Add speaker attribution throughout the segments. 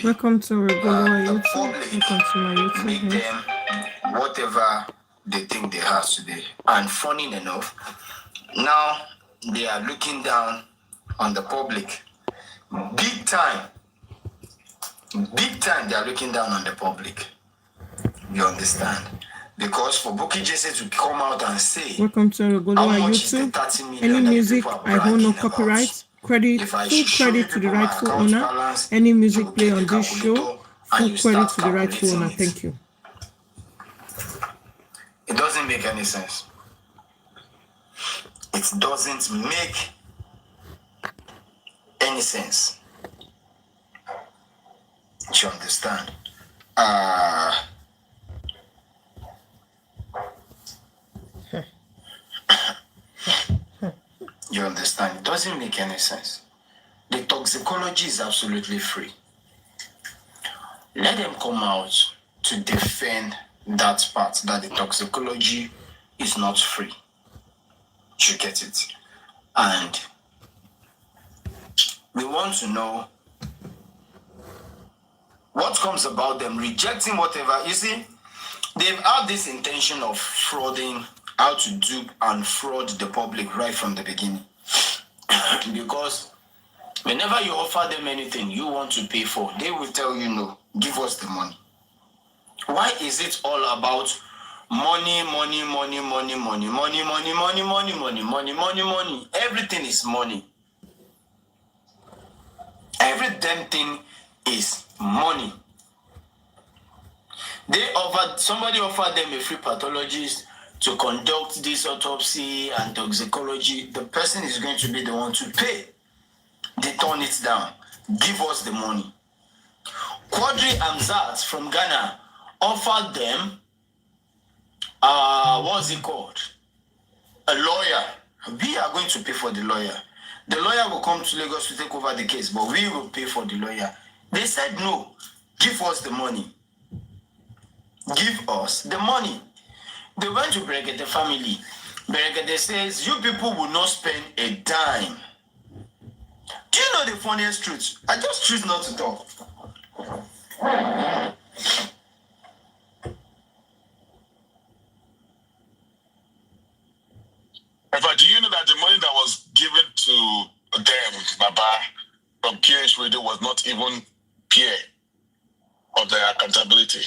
Speaker 1: Welcome to Regular
Speaker 2: the
Speaker 1: YouTube.
Speaker 2: public
Speaker 1: Welcome to my YouTube
Speaker 2: make
Speaker 1: page.
Speaker 2: them whatever they think they have today. And funny enough, now they are looking down on the public. Big time. Big time they are looking down on the public. You understand? Because for Bukky Jesse to come out and say,
Speaker 1: Welcome to Regular
Speaker 2: how much is the
Speaker 1: YouTube.
Speaker 2: 30
Speaker 1: Any
Speaker 2: million that
Speaker 1: music,
Speaker 2: people are
Speaker 1: I hold no
Speaker 2: bragging
Speaker 1: copyright.
Speaker 2: about?
Speaker 1: Credit,
Speaker 2: If I
Speaker 1: full
Speaker 2: show you
Speaker 1: credit to the
Speaker 2: people my
Speaker 1: rightful
Speaker 2: account
Speaker 1: owner.
Speaker 2: balance,
Speaker 1: Any
Speaker 2: you
Speaker 1: music
Speaker 2: will
Speaker 1: play
Speaker 2: get the
Speaker 1: on this show,
Speaker 2: calculator and
Speaker 1: full
Speaker 2: you
Speaker 1: credit
Speaker 2: start
Speaker 1: to the rightful owner.
Speaker 2: calculating it.
Speaker 1: Thank you.
Speaker 2: It doesn't make any sense. It doesn't make any sense. Do you understand? You understand? It doesn't make any sense. The toxicology is absolutely free. Let them come out to defend that part, that the toxicology is not free. You get it? And we want to know what comes about them rejecting whatever. You see, they've had this intention of frauding, how to dupe and fraud the public right from the beginning. Because whenever you offer them anything you want to pay for, they will tell you no, give us the money. Why is it all about money? Everything is money. Every damn thing is money. Somebody offered them a free pathologist to conduct this autopsy and toxicology. The person is going to be the one to pay. They turn it down. Give us the money. Quadri Amzat from Ghana offered them, what's it called? A lawyer. We are going to pay for the lawyer. The lawyer will come to Lagos to take over the case, but we will pay for the lawyer. They said no. Give us the money. Give us the money. They went to Brekete family. Brekete says, you people will not spend a dime. Do you know the funniest truth? I just choose not to talk.
Speaker 3: But do you know that the money that was given to them, Baba, from QH Radio was not even peer of their accountability?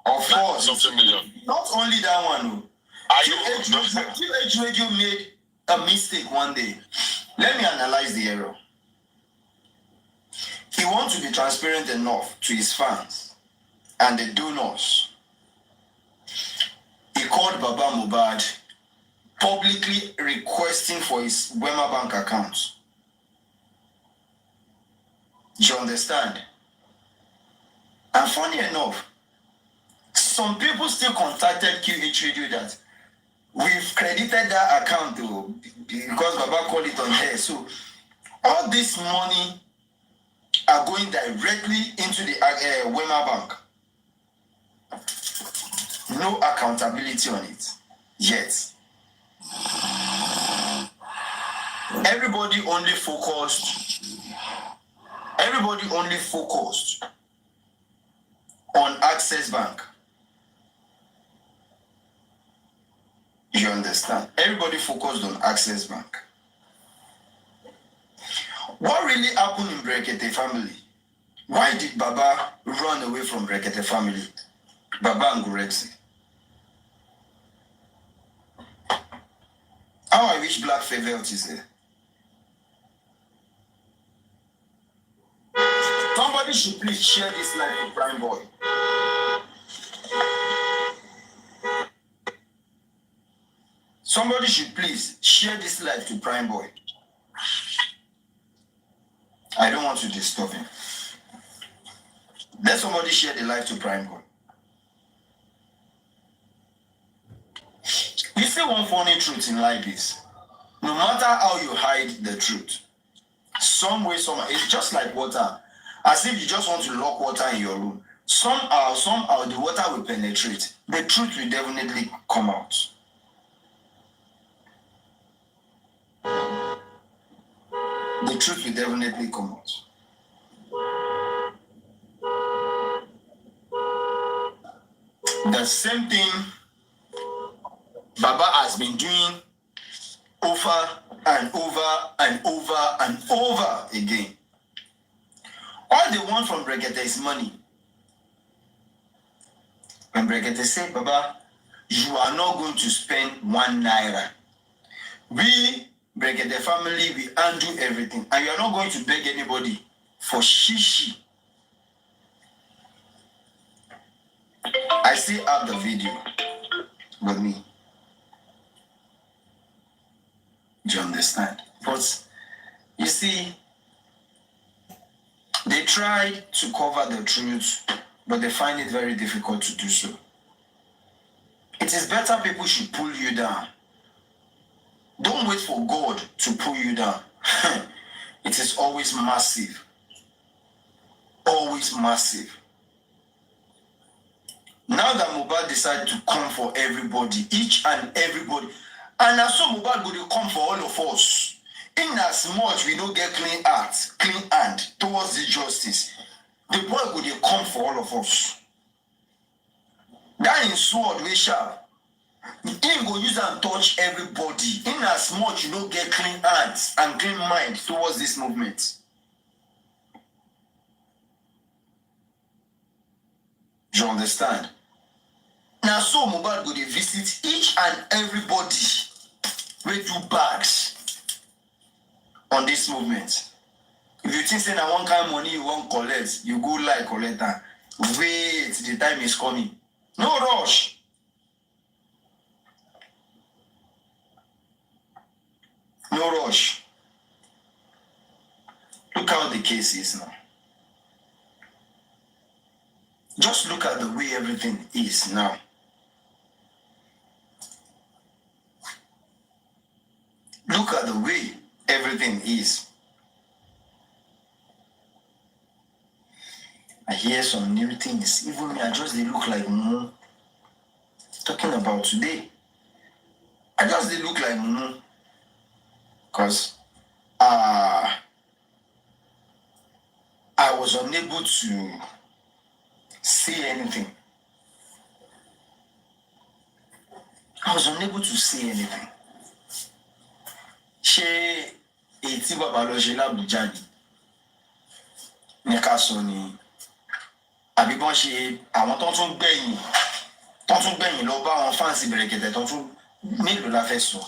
Speaker 2: Of course.
Speaker 3: Something million.
Speaker 2: Not only that one. QH Radio made a mistake one day. Let me analyze the error. He wants to be transparent enough to his fans and the donors. He called Baba Mohbad publicly requesting for his Wema Bank account. You understand? And funny enough, some people still contacted QH Radio that we've credited that account to, because Baba called it on air. So all this money are going directly into the Wema Bank. No accountability on it yet. Everybody only focused on Access Bank. You understand? Everybody focused on Access Bank. What really happened in Brekete family? Why did Baba run away from Brekete family? Baba and Gurexi. How I wish Black Favelt is there. Somebody should please share this live with Prime Boy. Somebody should please share this live to Prime Boy. I don't want to disturb him. Let somebody share the live to Prime Boy. You see, one funny truth in life is, no matter how you hide the truth, some way, somehow, it's just like water. As if you just want to lock water in your room. Somehow the water will penetrate. The truth will definitely come out. The truth will definitely come out. The same thing Baba has been doing over and over and over and over again. All they want from Brekete is money. When Brekete say, Baba, you are not going to spend 1 naira. We, Brekete family, we undo everything. And you are not going to beg anybody for shishi. I still have the video with me. Do you understand? But you see, they tried to cover the truth, but they find it very difficult to do so. It is better people should pull you down. Don't wait for God to pull you down. It is always massive. Always massive. Now that Mohbad decided to come for everybody, each and everybody, and as so Mohbad will come for all of us. In as much we don't get clean heart, clean hand towards the justice, the boy will come for all of us. That in sword we shall. He go use and touch everybody. In as much you don't get clean hands and clean mind towards this movement. Do you understand? Now so Mohbad go to visit each and everybody with 2 bags on this movement. If you think say na one kind of money you won't collect, you go like collect that. Wait, the time is coming. No rush. No rush. Look how the case is now. Just look at the way everything is now. Look at the way everything is. I hear some new things. Even me, I just they look like Mumu. Talking about today. I just they look like Mumu. Because I was unable to see anything. I was unable to see anything. Ṣé etí bàbá lọ ṣe l'Abuja ní ká sọ ni àbí bọ́n ṣe àwọn tó tún gbẹ̀yìn lọ bá àwọn fáǹsì Brekete tó tún mélòó la fẹ́ sọ.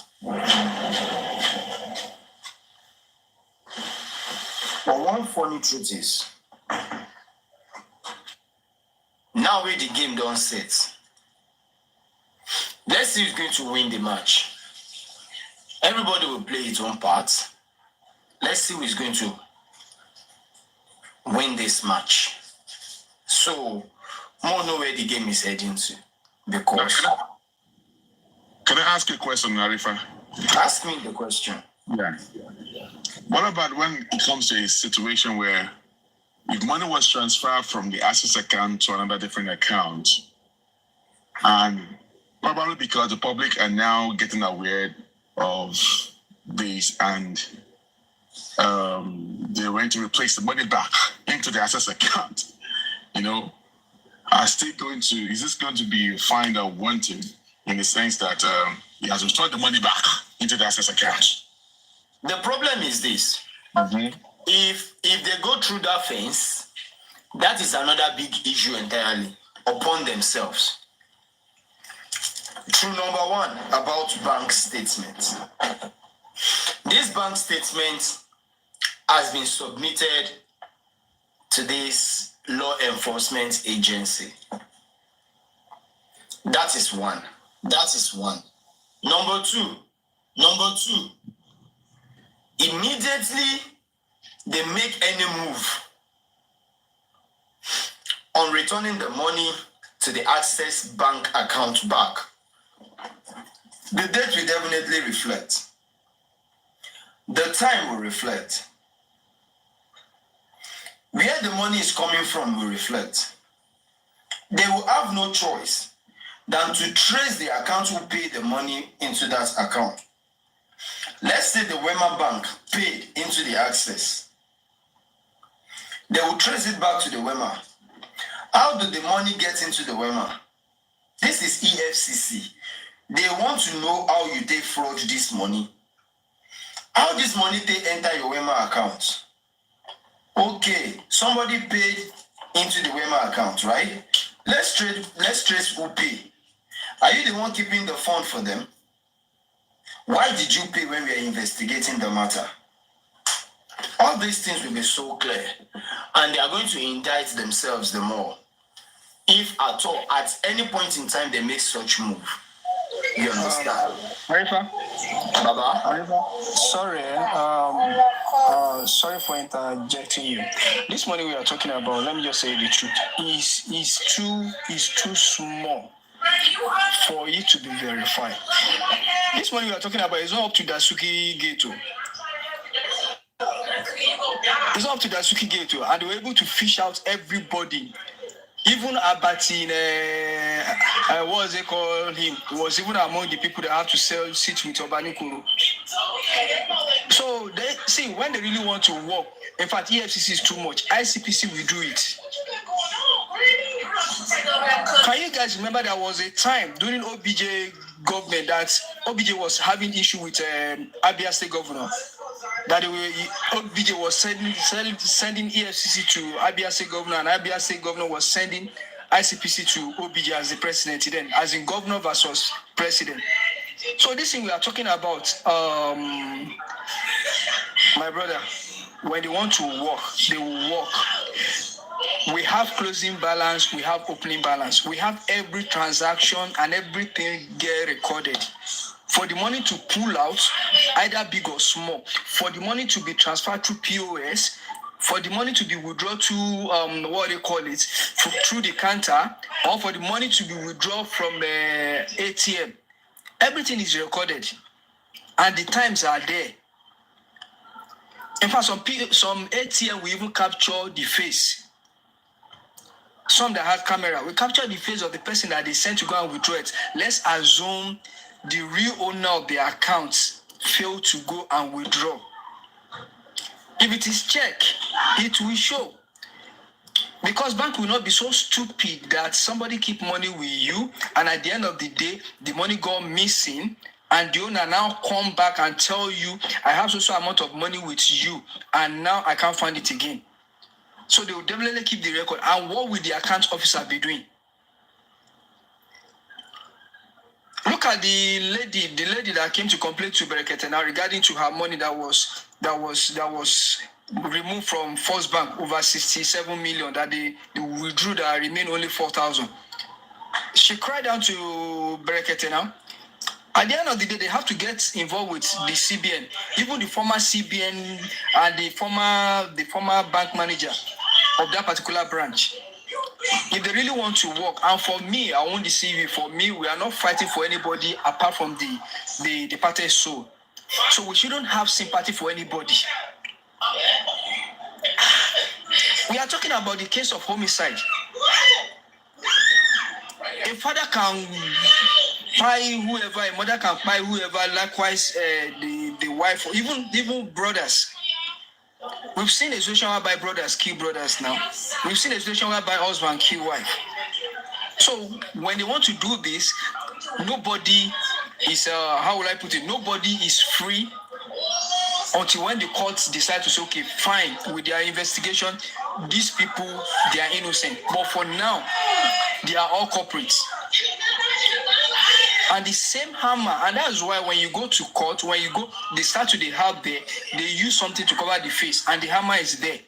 Speaker 2: But one funny truth is, now where the game don't set, let's see who's going to win the match. Everybody will play its own part. Let's see who is going to win this match. So, more know where the game is heading to. Because...
Speaker 3: Can I ask you a question, Arifa?
Speaker 2: Ask me the question.
Speaker 3: Yeah. What about when it comes to a situation where if money was transferred from the access account to another different account, and probably because the public are now getting aware of this and they went to replace the money back into the access account, you know, is this going to be fined or wanted in the sense that he has restored the money back into the access account?
Speaker 2: The problem is this.
Speaker 3: Mm-hmm.
Speaker 2: If they go through that fence, that is another big issue entirely upon themselves. True number one about bank statements. This bank statement has been submitted to this law enforcement agency. That is one. Number two, immediately they make any move on returning the money to the Access Bank account back, the date will definitely reflect. The time will reflect. Where the money is coming from will reflect. They will have no choice than to trace the account who paid the money into that account. Let's say the Wema Bank paid into the Access. They will trace it back to the Wema. How did the money get into the Wema? This is EFCC. They want to know how you take fraud this money. How this money take enter your Wema account? Okay, somebody paid into the Wema account, right? Let's trace who pay. Are you the one keeping the fund for them? Why did you pay when we are investigating the matter? All these things will be so clear, and they are going to indict themselves the more. If at all, at any point in time, they make such move. You understand?
Speaker 4: Arifa?
Speaker 2: Baba?
Speaker 4: Arifa? Sorry, sorry for interjecting you. This money we are talking about, let me just say the truth, is too small for it to be verified. This money we are talking about is not up to Dasuki Gate. It's not up to Dasuki Gate, and they were able to fish out everybody. Even Abati, what was they call him? He was even among the people that have to sit with Obanikuru. So they see when they really want to work. In fact, EFCC is too much. ICPC will do it. Can you guys remember there was a time during OBJ government that OBJ was having issue with Abia State Governor? That OBJ was sending EFCC to Abia State Governor, and Abia State Governor was sending ICPC to OBJ as the president then, as in governor versus president. So this thing we are talking about, my brother, when they want to work, they will work. We have closing balance, we have opening balance. We have every transaction and everything get recorded. For the money to pull out, either big or small, for the money to be transferred through POS, for the money to be withdrawn to through the counter, or for the money to be withdrawn from ATM, everything is recorded, and the times are there. In fact, some ATM we even capture the face. Some that have camera, we capture the face of the person that they sent to go and withdraw it. Let's assume the real owner of the account failed to go and withdraw. If it is check, it will show. Because bank will not be so stupid that somebody keep money with you, and at the end of the day, the money go missing, and the owner now come back and tell you, I have so amount of money with you, and now I can't find it again. So they will definitely keep the record. And what will the account officer be doing? Look at the lady that came to complain to Berekete now regarding to her money that was removed from First Bank, over 67 million that they withdrew, that remain only 4,000. She cried out to Berekete now. At the end of the day, they have to get involved with the CBN, even the former CBN and the former bank manager of that particular branch. If they really want to work, and for me, I won't deceive you, for me, we are not fighting for anybody apart from the departed soul. So we shouldn't have sympathy for anybody. We are talking about the case of homicide. A father can buy whoever, a mother can buy whoever, likewise the wife, or even brothers. We've seen a situation whereby brothers kill brothers now. We've seen a situation whereby husband kill wife. So when they want to do this, nobody is, how will I put it, nobody is free until when the courts decide to say, okay, fine, with their investigation, these people, they are innocent. But for now, they are all culprits. And the same hammer, and that's why when you go to court, they start to the help there, they use something to cover the face, and the hammer is there.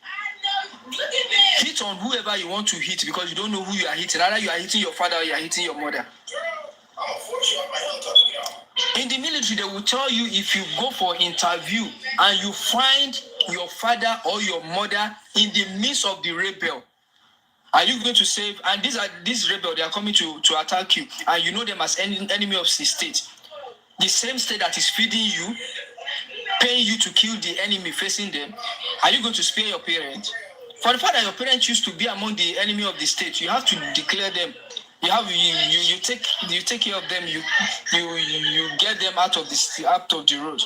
Speaker 4: Hit on whoever you want to hit, because you don't know who you are hitting. Either you are hitting your father or you are hitting your mother. In the military, they will tell you, if you go for interview and you find your father or your mother in the midst of the rebel, are you going to save? And these rebels, they are coming to attack you, and you know them as enemy of the state. The same state that is feeding you, paying you to kill the enemy facing them. Are you going to spare your parents? For the fact that your parents used to be among the enemy of the state, you have to declare them. You take care of them. You get them out of the road.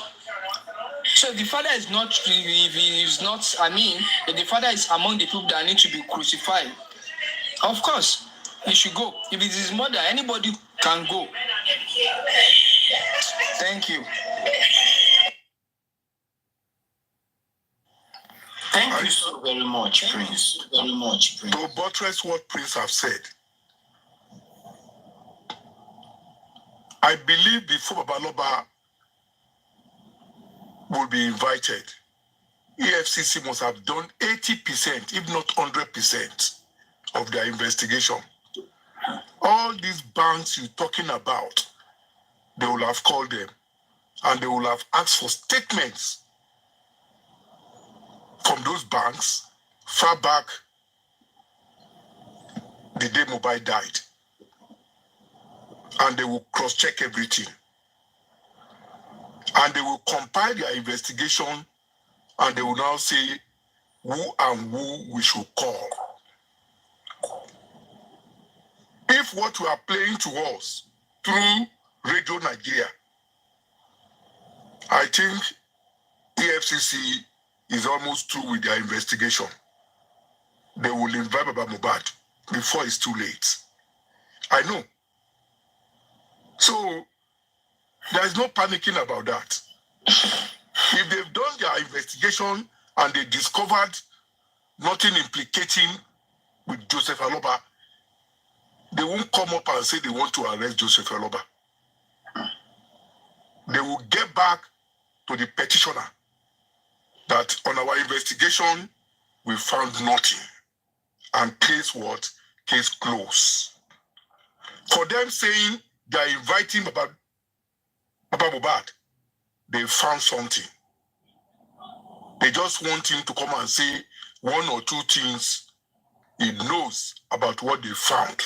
Speaker 4: So if the father is not, if he is not, if the father is among the people that need to be crucified, of course, He should go. If it is his mother, anybody can go. Thank you.
Speaker 2: Thank you so very much, Prince.
Speaker 5: To buttress what Prince have said, I believe before Baba Mohbad will be invited, EFCC must have done 80%, if not 100%, of their investigation. All these banks you're talking about, they will have called them and they will have asked for statements from those banks far back the day Mohbad died. And they will cross-check everything. And they will compile their investigation and they will now say who and who we should call. If what we are playing to us through Radio Nigeria, I think EFCC is almost through with their investigation. They will invite Baba Mohbad before it's too late. I know. So, there is no panicking about that. If they've done their investigation and they discovered nothing implicating with Joseph Aloba, they won't come up and say they want to arrest Joseph Aloba. They will get back to the petitioner that on our investigation, we found nothing. And case what? Case closed. For them saying they are inviting Baba Mohbad, they found something. They just want him to come and say one or two things he knows about what they found.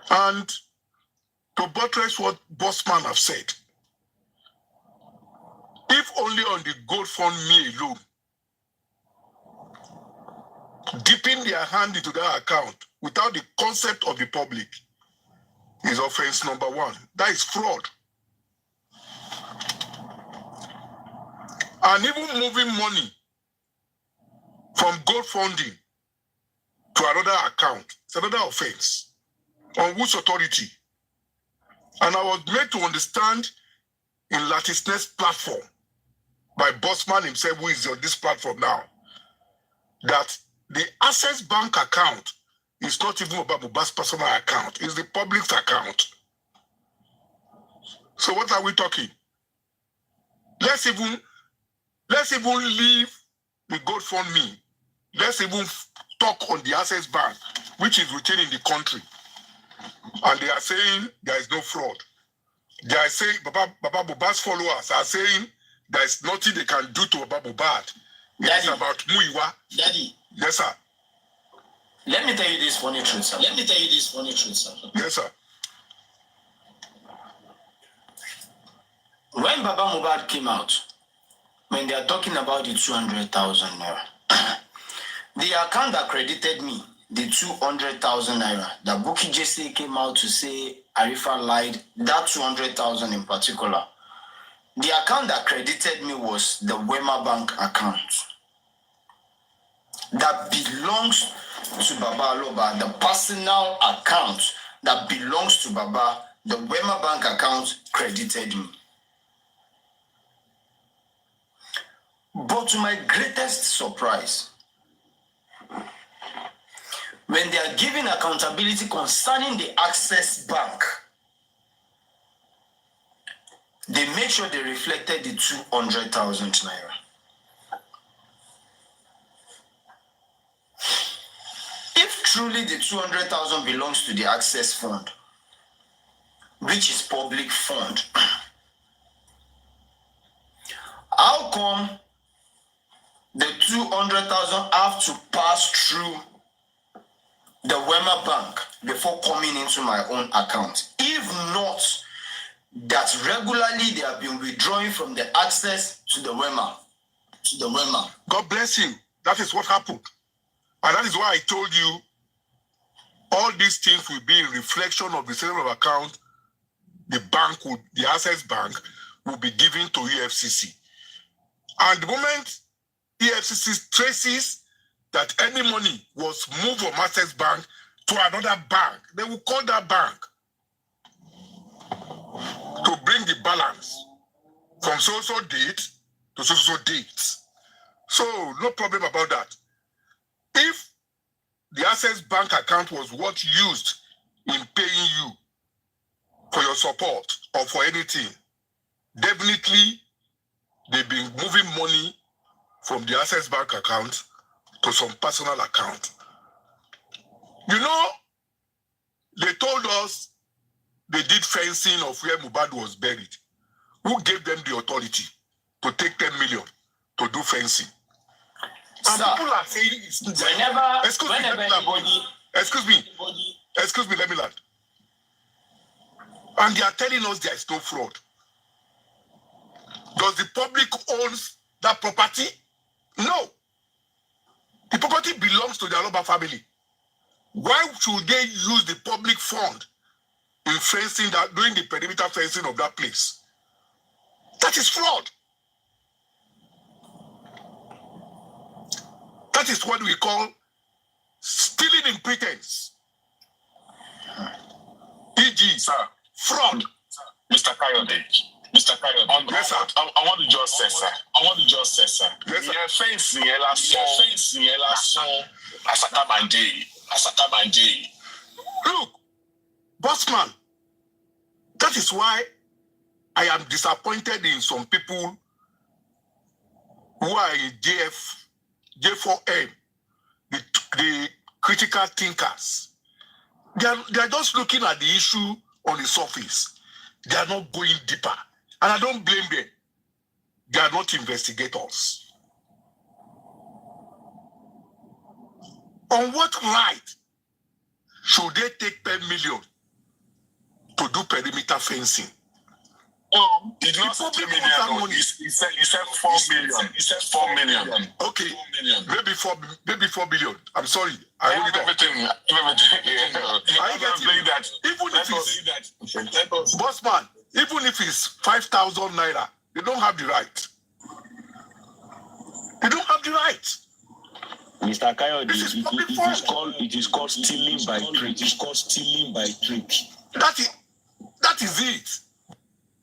Speaker 5: And to buttress what Bossman have said, if only on the GoFundMe alone, dipping their hand into that account without the concept of the public is offense number one. That is fraud. And even moving money from GoFundMe to another account is another offense. On whose authority? And I was made to understand in Latisness platform by Bossman himself, who is on this platform now, that the Access Bank account is not even Baba Mohbad's personal account, it's the public's account. So what are we talking? Let's even leave the GoFundMe. Let's even talk on the Access Bank, which is retained in the country. And they are saying there is no fraud. They are saying, Baba Mohbad's followers are saying there is nothing they can do to Baba Mohbad. It's about Muiwa.
Speaker 2: Daddy.
Speaker 5: Yes, sir.
Speaker 2: Let me tell you this funny truth, sir.
Speaker 5: Yes, sir.
Speaker 2: When Baba Mohbad came out, when they are talking about the 200,000 naira, the account that credited me the 200,000 naira, that Bukky JC came out to say Arifa lied, that 200,000 in particular, the account that credited me was the Wema Bank account that belongs to Baba Aloba, the personal account that belongs to Baba, the Wema Bank account credited me. But to my greatest surprise, when they are giving accountability concerning the Access Bank, they make sure they reflected the 200,000 naira. If truly the 200,000 belongs to the Access Fund, which is public fund, how come the 200,000 have to pass through the Wema Bank before coming into my own account? If not, that regularly they have been withdrawing from the Access to the Wema.
Speaker 5: God bless you. That is what happened. And that is why I told you all these things will be in reflection of the statement of account the Access Bank will be given to EFCC. And the moment EFCC traces that any money was moved from Access Bank to another bank. They will call that bank to bring the balance from so-so date to so-so date. So no problem about that. If the Access Bank account was what used in paying you for your support or for anything, definitely they've been moving money from the Access Bank account to some personal account. You know, they told us they did fencing of where Mohbad was buried. Who gave them the authority to take 10 million to do fencing? And people are saying it's excuse me, let me land. And they are telling us there is no fraud. Does the public own that property? No. The property belongs to the Aloba family. Why should they use the public fund in fencing that, doing the perimeter fencing of that place? That is fraud. That is what we call stealing in pretense. E.g.,
Speaker 3: Sir,
Speaker 5: fraud.
Speaker 3: Mr. Kayode, yes, sir. I want to just say, sir. Yes, sir.
Speaker 5: Look, Bossman, that is why I am disappointed in some people who are in J4M, the critical thinkers. They are just looking at the issue on the surface. They are not going deeper. And I don't blame them. They are not investigators. On what right should they take 10 million to do perimeter fencing?
Speaker 3: Oh, he did not say 10 million. He said 4 million. He said 4 million.
Speaker 5: Okay, 4 maybe 4 billion. I'm sorry. I hold it
Speaker 3: everything.
Speaker 5: I get that. Even if it's Bossman, even if it's 5,000 naira, they don't have the right. They don't have the right.
Speaker 6: Mr. Kayode,
Speaker 5: it
Speaker 6: is called stealing by trick. It is called stealing by trick.
Speaker 5: That is it.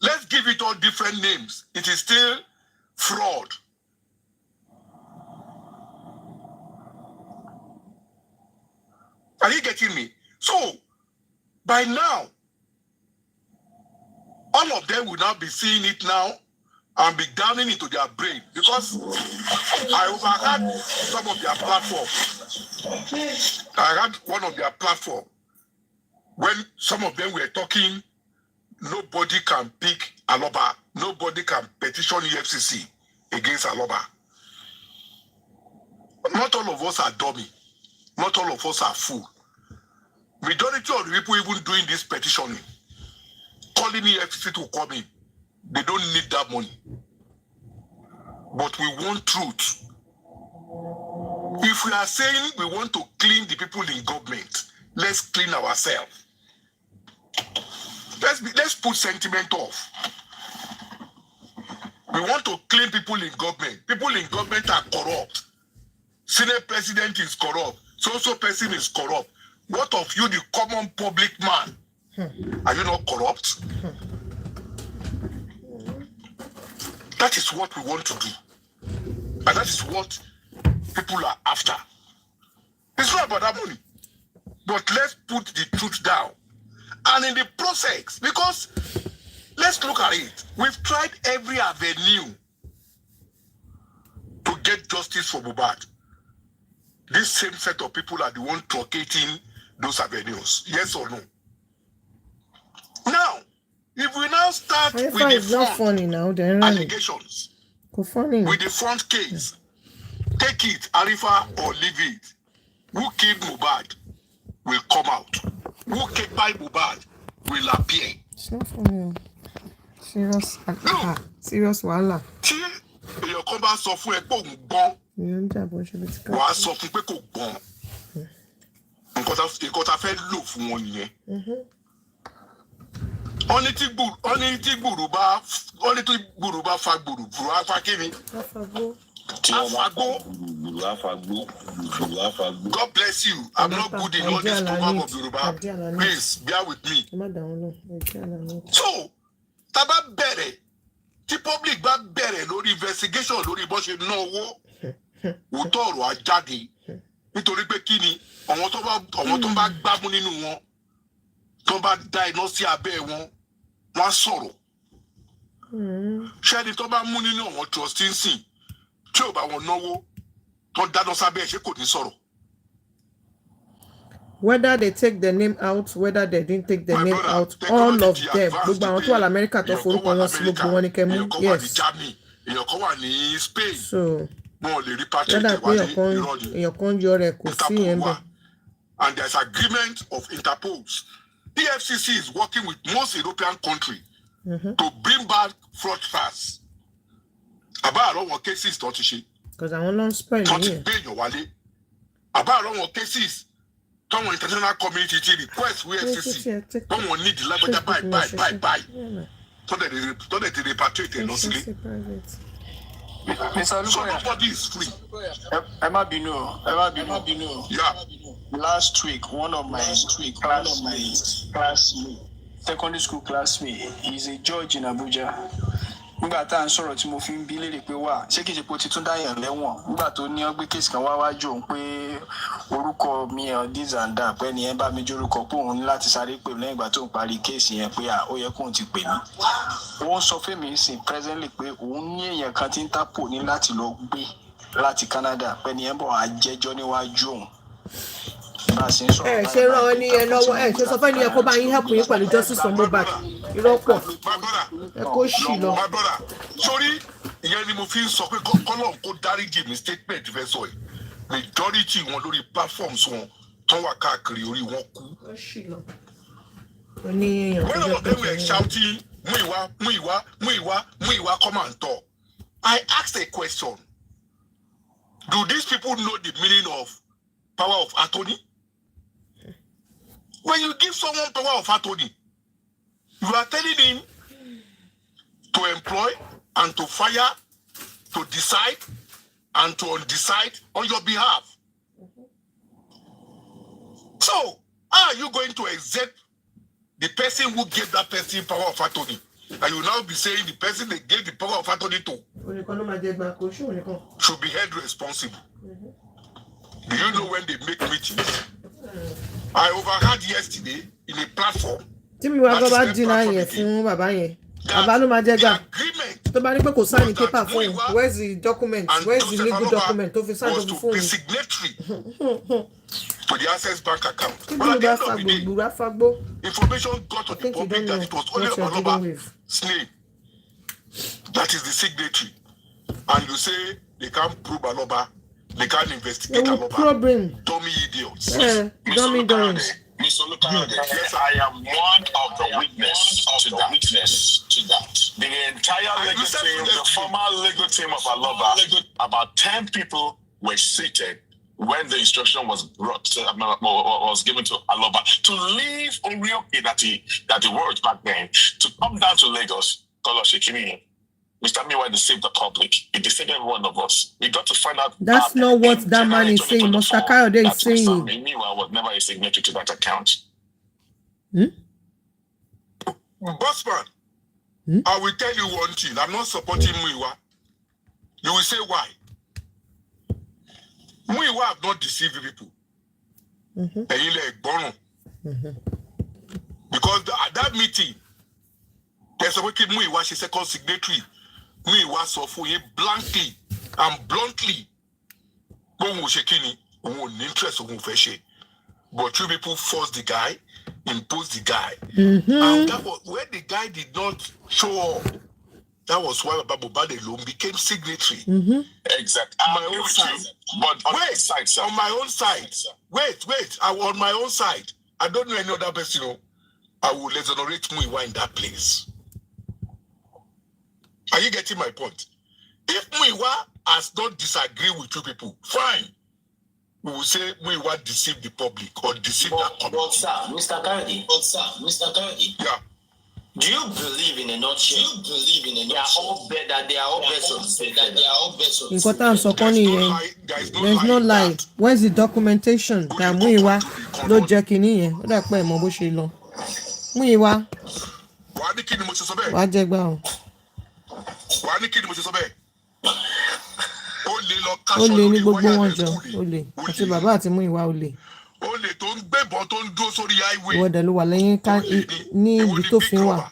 Speaker 5: Let's give it all different names. It is still fraud. Are you getting me? So, by now, all of them will now be seeing it now and be downing into their brain, because I overheard some of their platforms. I heard one of their platform when some of them were talking. Nobody can pick Aloba. Nobody can petition EFCC against Aloba. Not all of us are dummy. Not all of us are fool. Majority of the people even doing this petitioning, calling EFCC to come in, they don't need that money. But we want truth. If we are saying we want to clean the people in government, let's clean ourselves. Let's put sentiment off. We want to clean people in government. People in government are corrupt. Senate president is corrupt. So person is corrupt. What of you, the common public man? Are you not corrupt? That is what we want to do. And that is what people are after. It's not about that money. But let's put the truth down. And in the process, because let's look at it. We've tried every avenue to get justice for Mohbad. This same set of people are the ones truncating those avenues. Yes or no? Now, if we now start with the front allegations, with the front case, take it, Arifa, or leave it. Who killed Mohbad will come out. Who killed by Mohbad will appear.
Speaker 1: It's not funny. Serious. No. Serious wahala.
Speaker 5: Tí èèyàn kan bá sọ fún ẹ pé òun gbọ́n, wàá sọ fún pé kò gbọ́n. Nǹkan tá fẹ́ lò fún wọn nìyẹn. Wọ́n ní tí gbùrù bá fa gbùrù, gbùrù á fa kíni? Afago. God bless you. I'm not good in all this program of Yoruba. Please bear with me. So, taba bere, the public ba bere lórí investigation lórí bó ṣe ná owó. Òótọ́ ọ̀rọ̀ á jáde. Nítorí pé kí ni àwọn tó bá gbámú nínú wọn tó bá dá iná sí abẹ́ wọn wọ́n á sọ̀rọ̀. Ṣẹ́ni tó bá mú nínú àwọn trustees sìn tí ò bá wọn náwó tó dáná sábẹ́ ṣé kò ní sọ̀rọ̀.
Speaker 1: Whether they take the name out, whether they didn't take the name out, all of them. Gbogbo àwọn tó wà l'Amẹ́ríkà tó forúkọ wọn sí gbogbo wọn ní kẹ́mú. Yes.
Speaker 5: Èèyàn kan wà ní Spain.
Speaker 1: So,
Speaker 5: wọn lè repatriate wálé ìrọ̀lì.
Speaker 1: èèyàn kan yọ rẹ̀ kò sí yẹn bẹ́ẹ̀.
Speaker 5: And there's agreement of Interpol. EFCC is working with most European countries to bring back fraudsters. Àbá àrọ̀ wọn cases tó ti ṣe.
Speaker 1: Because àwọn ló ń spoil
Speaker 5: tó ti
Speaker 1: yẹn.
Speaker 5: gbé èèyàn wálé. Àbá àrọ̀ wọn cases táwọn international community ti request with EFCC. Táwọn need lágbájá báyìí. Tó dẹ̀ ti repatriate lọ sílé.
Speaker 4: Mr. Olukoya.
Speaker 5: So nobody is free.
Speaker 4: Emma Bino.
Speaker 5: Yeah.
Speaker 4: Last week, one of my classmates, secondary school classmate, he's a judge in Abuja. Nígbà tá à ń sọ̀rọ̀ tí mo fi ń bi léèrè pé wà ṣé kìí ṣe pé ó ti tún dáyàn lẹ́wọ̀n nígbà tó ní ọgbẹ́ kéèsì kan wá wájú òun pé orúkọ mi this and that pé ẹni ẹ bá mi jórúkọ pé òun ní láti sáré pè lẹ́yìn ìgbà tó ń parí kéèsì yẹn pé ó yẹ kóun ti pè mí. Wọ́n sọ fẹ́mi sìn presently pé òun ní èèyàn kan tí ń tápò ní láti lọ gbé láti Canada pé ẹni ẹ bọ̀ á jẹ́jọ́ níwájú òun.
Speaker 1: Ṣe rán ní ẹ lọ́wọ́ ṣe sọ fẹ́ ni ẹ kó bá yín help yín pẹ̀lú justice for Mohbad ìrọ́pọ̀ ẹ kó ṣì lọ.
Speaker 5: My brother, sorry, ìyẹn ni mo fi ń sọ pé kọ́lọ̀ kó dáríjì mi statement fẹ́ sọ yìí majority wọn lórí platforms wọn tó wà káàkiri orí wọn kú. When all of them were shouting Muiwa, come and talk, I asked a question. Do these people know the meaning of power of attorney? When you give someone power of attorney, you are telling him to employ and to fire, to decide and to undecide on your behalf. So, how are you going to exempt the person who gave that person power of attorney? And you now be saying the person they gave the power of attorney to should be held responsible. Do you know when they make meetings? I overheard yesterday in a platform.
Speaker 1: Tí mi wá bá dínà yẹn fún bàbá yẹn. Bàbá ló máa jẹ́ gbà. Tó bá ní pé kò sign paper fún un. Where's the document? Where's the legal document? Tó fi sign tó fi fún un.
Speaker 5: Was to be signatory to the Access Bank account.
Speaker 1: Kí ló bá fagbó?
Speaker 5: Information got to the public that it was only Baloba's name. That is the signatory. And you say they can't prove Baloba. They can't investigate Baloba. Dummy idiots.
Speaker 1: Dummy idiots.
Speaker 6: Mr. Olukoya, yes, I am one of the witness to that. The entire legal team, the former legal team of Baloba, about 10 people were seated when the instruction was given to Aloba to leave Orioke that he worked back then to come down to Lagos. Mr. Miwa deceived the public. He deceived every one of us. We got to find out.
Speaker 1: That's not what that man is saying. Mr. Kayode is saying.
Speaker 6: Mr. Miwa was never a signatory to that account.
Speaker 5: Bossman, I will tell you one thing. I'm not supporting Miwa. You will say why. Miwa have not deceived people. Because at that meeting, there's a wicked Muiwa, she's second signatory. Muiwa saw for him blankly and bluntly. But you people forced the guy, imposed the guy. And that was where the guy did not show up. That was why Baba Mohbad alone became signatory.
Speaker 6: Exactly.
Speaker 5: On my own side. But on my side, sir. On my own side. Wait. On my own side. I don't know any other person. I will exonerate Muiwa in that place. Are you getting my point? If Muiwa has not disagreed with you people, fine. We will say Muiwa deceived the public or deceived that community.
Speaker 2: Mr. Kennedy.
Speaker 5: Yeah.
Speaker 2: Do you believe in a nutshell? They are all better. They are all vessels.
Speaker 1: Nǹkan tá à ń sọ kọ́ nìyẹn. There's no lie. Where's the documentation? That Múyìwá ló jẹ́ kinní yẹn. Ó dà pé ẹ̀ mọ bó ṣe lọ. Múyìwá.
Speaker 5: Wàá ní kí ni mo ṣe sọ bẹ́ẹ̀?
Speaker 1: Wàá jẹ gbà o.
Speaker 5: Wàá ní kí ni mo ṣe sọ bẹ́ẹ̀? Ó lè lọ
Speaker 1: Ó
Speaker 5: káṣọ
Speaker 1: lè ní
Speaker 5: lórí
Speaker 1: gbogbo
Speaker 5: wáyà
Speaker 1: wọn
Speaker 5: rẹ̀
Speaker 1: jọ.
Speaker 5: skúlì.
Speaker 1: Ó lè. Àti bàbá àti Múyìwá ó lè.
Speaker 5: Ó lè tó ń gbébọn tó ń dúró sórí highway.
Speaker 1: Ìwọ dẹ̀ ló wà lẹ́yìn ká ní ibi tó fi wà.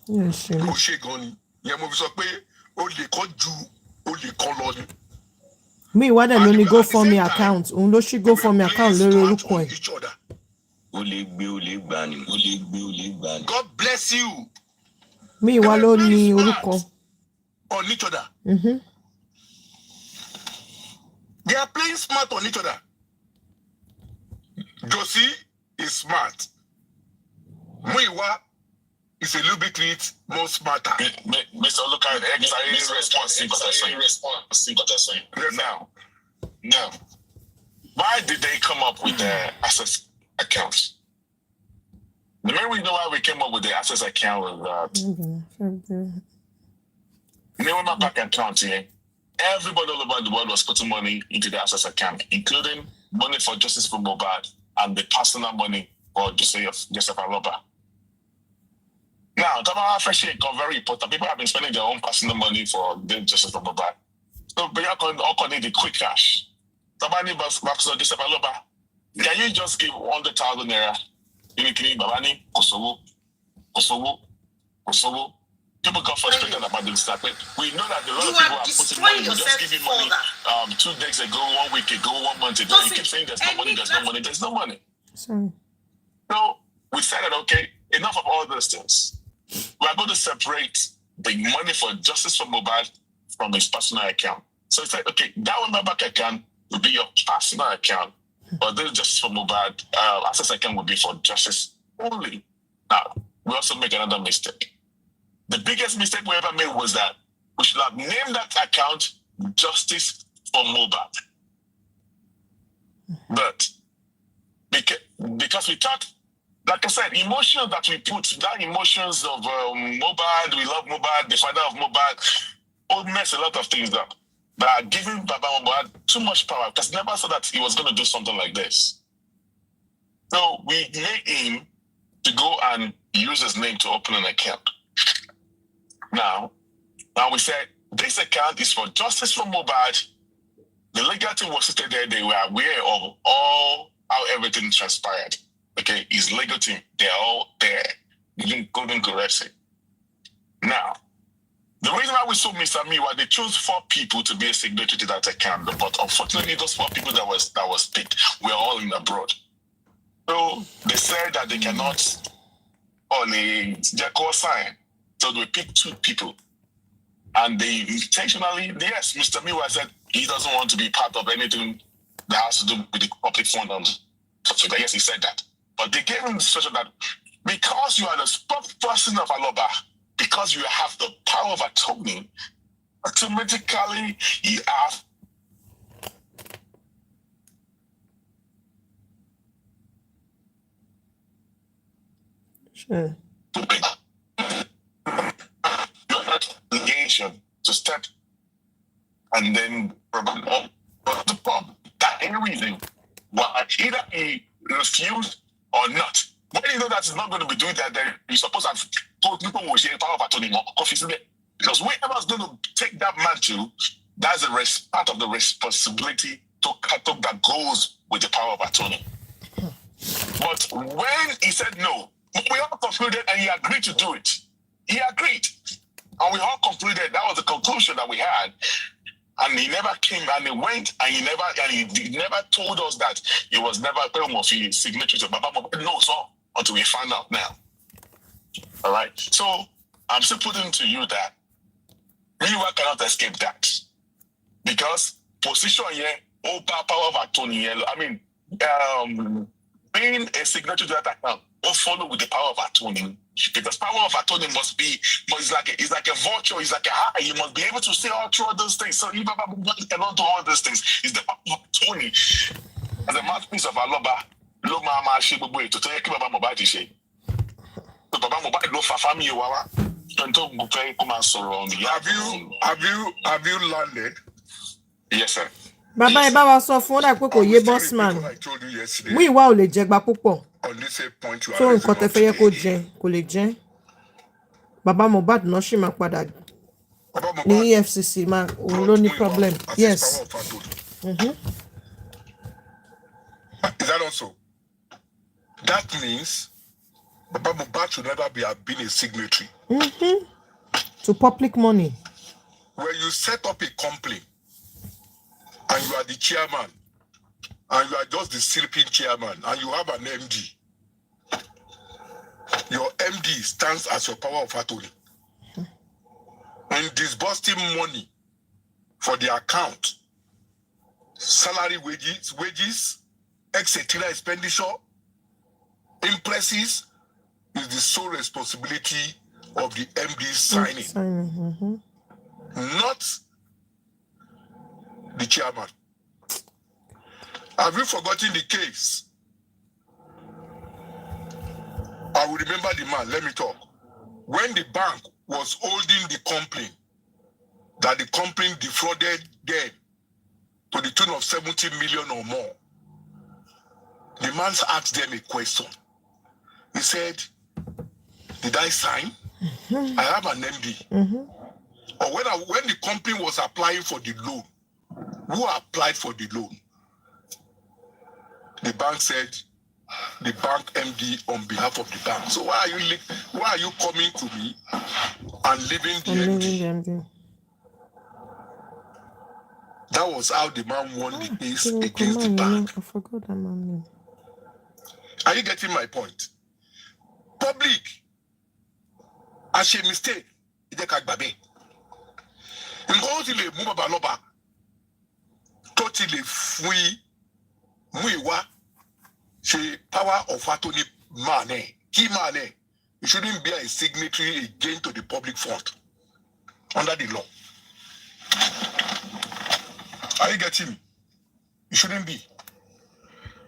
Speaker 5: Ó ṣe gan ni. Ìyẹn mo fi sọ pé ó lè kọ́ ju ó lè kọ́ lọ ni.
Speaker 1: Múyìwá dẹ̀ ló ní GoFundMe account. Òun ló ṣí GoFundMe account lórí orúkọ ẹ̀.
Speaker 2: Ó lè gbà ni.
Speaker 5: God bless you.
Speaker 1: Múyìwá ló ní orúkọ.
Speaker 5: On each other. They are playing smart on each other. Josie is smart. Muiwa is a little bit more smarter.
Speaker 6: Mr. Oluka, see what they're saying. Now, why did they come up with the access account? The main reason why we came up with the access account was that my bank account here, everybody all over the world was putting money into the access account, including money for Justice for Mohbad and the personal money for Joseph Aloba. Now, very important. People have been spending their own personal money for the Justice for Mohbad. So, but you need the quick cash. Can you just give 100,000 naira? People got frustrated about this. We know that a lot of people are putting money. We just give you money 2 days ago, 1 week ago, 1 month ago. You keep saying there's no money, there's no money.
Speaker 1: Sorry.
Speaker 6: So we said that, okay, enough of all those things. We are going to separate the money for Justice for Mohbad from his personal account. So it's like, okay, that one bank account will be your personal account, but this Justice for Mohbad access account will be for justice only. Now, we also make another mistake. The biggest mistake we ever made was that we should have named that account Justice for Mohbad. But because we thought, like I said, emotions that we put, that emotions of Mohbad, we love Mohbad, the father of Mohbad, all mess a lot of things up. But giving Baba Mohbad too much power, because never thought that he was going to do something like this. So we made him to go and use his name to open an account. Now we said, this account is for Justice for Mohbad. The legal team was sitting there. They were aware of all how everything transpired. Okay, his legal team, they're all there. You couldn't correct it. Now, the reason why we saw Mr. Miwa, they chose 4 people to be a signatory to that account. But unfortunately, those 4 people that was picked were all in abroad. So they said that they cannot only sign. So they picked 2 people. And they intentionally, yes, Mr. Miwa said he doesn't want to be part of anything that has to do with the public fund. So I guess he said that. But they gave him the situation that because you are the spokesperson of Aloba, because you have the power of attorney, automatically you have
Speaker 1: Sure.
Speaker 6: obligation to step and then the problem that any reason why either he refused or not. When you know that he's not going to be doing that, then you're supposed to have told people will share power of attorney more because whoever's going to take that mantle, that's a part of the responsibility to cut up that goes with the power of attorney. But when he said no, we all concluded and he agreed to do it. He agreed. And we all concluded that was the conclusion that we had. And he never came and he went and he never told us that he was never signature to Baba Mohbad. No, so until we find out now. All right. So I'm still putting to you that we cannot escape that. Because position here, power of attorney here, being a signature to that account will follow with the power of attorney. Because power of attorney it's like a vulture, it's like a high. You must be able to say all through those things. So if Baba cannot do all those things, it's the power of attorney. As a mouthpiece of Aloba, Loma Mashi Bubu to take Baba Mohbad. So Baba Mohbad no family wawa.
Speaker 5: Have you landed?
Speaker 6: Yes, sir.
Speaker 1: Bàbá ẹ bá wa sọ fún ọ̀dà pé kò yé boss man. Mú ìwà ò lè jẹgba púpọ̀.
Speaker 5: On this point you
Speaker 1: So
Speaker 5: are
Speaker 1: nǹkan tẹ́ fẹ́ yẹ kó jẹ kò lè jẹ. Bàbá Mohbad náà ṣì máa padà ní EFCC máa òun ló ní problem. Yes.
Speaker 5: Is that also? That means Baba Mohbad should never have been a signatory.
Speaker 1: To public money.
Speaker 5: When you set up a company and you are the chairman and you are just the sleeping chairman and you have an MD, your MD stands as your power of attorney. In disbursing money for the account, salary, wages, etc. expenditure, impresses is the sole responsibility of the MD signing, not the chairman. Have you forgotten the case? I will remember the man. Let me talk. When the bank was holding the company, that the company defrauded them to the tune of 70 million or more, the man asked them a question. He said, did I sign? I have an MD. Or when the company was applying for the loan, who applied for the loan? The bank said, the bank MD on behalf of the bank. So why are you coming to me and leaving the MD? That was how the man won the case against the bank.
Speaker 1: I forgot that man name.
Speaker 5: Are you getting my point? Public, as a mistake, ide ka gbabe. Nko ti le mu baba loba. To ti le fui mu iwa. She power of attorney man, key man. You shouldn't be a signatory again to the public fund under the law. Are you getting me? You shouldn't be.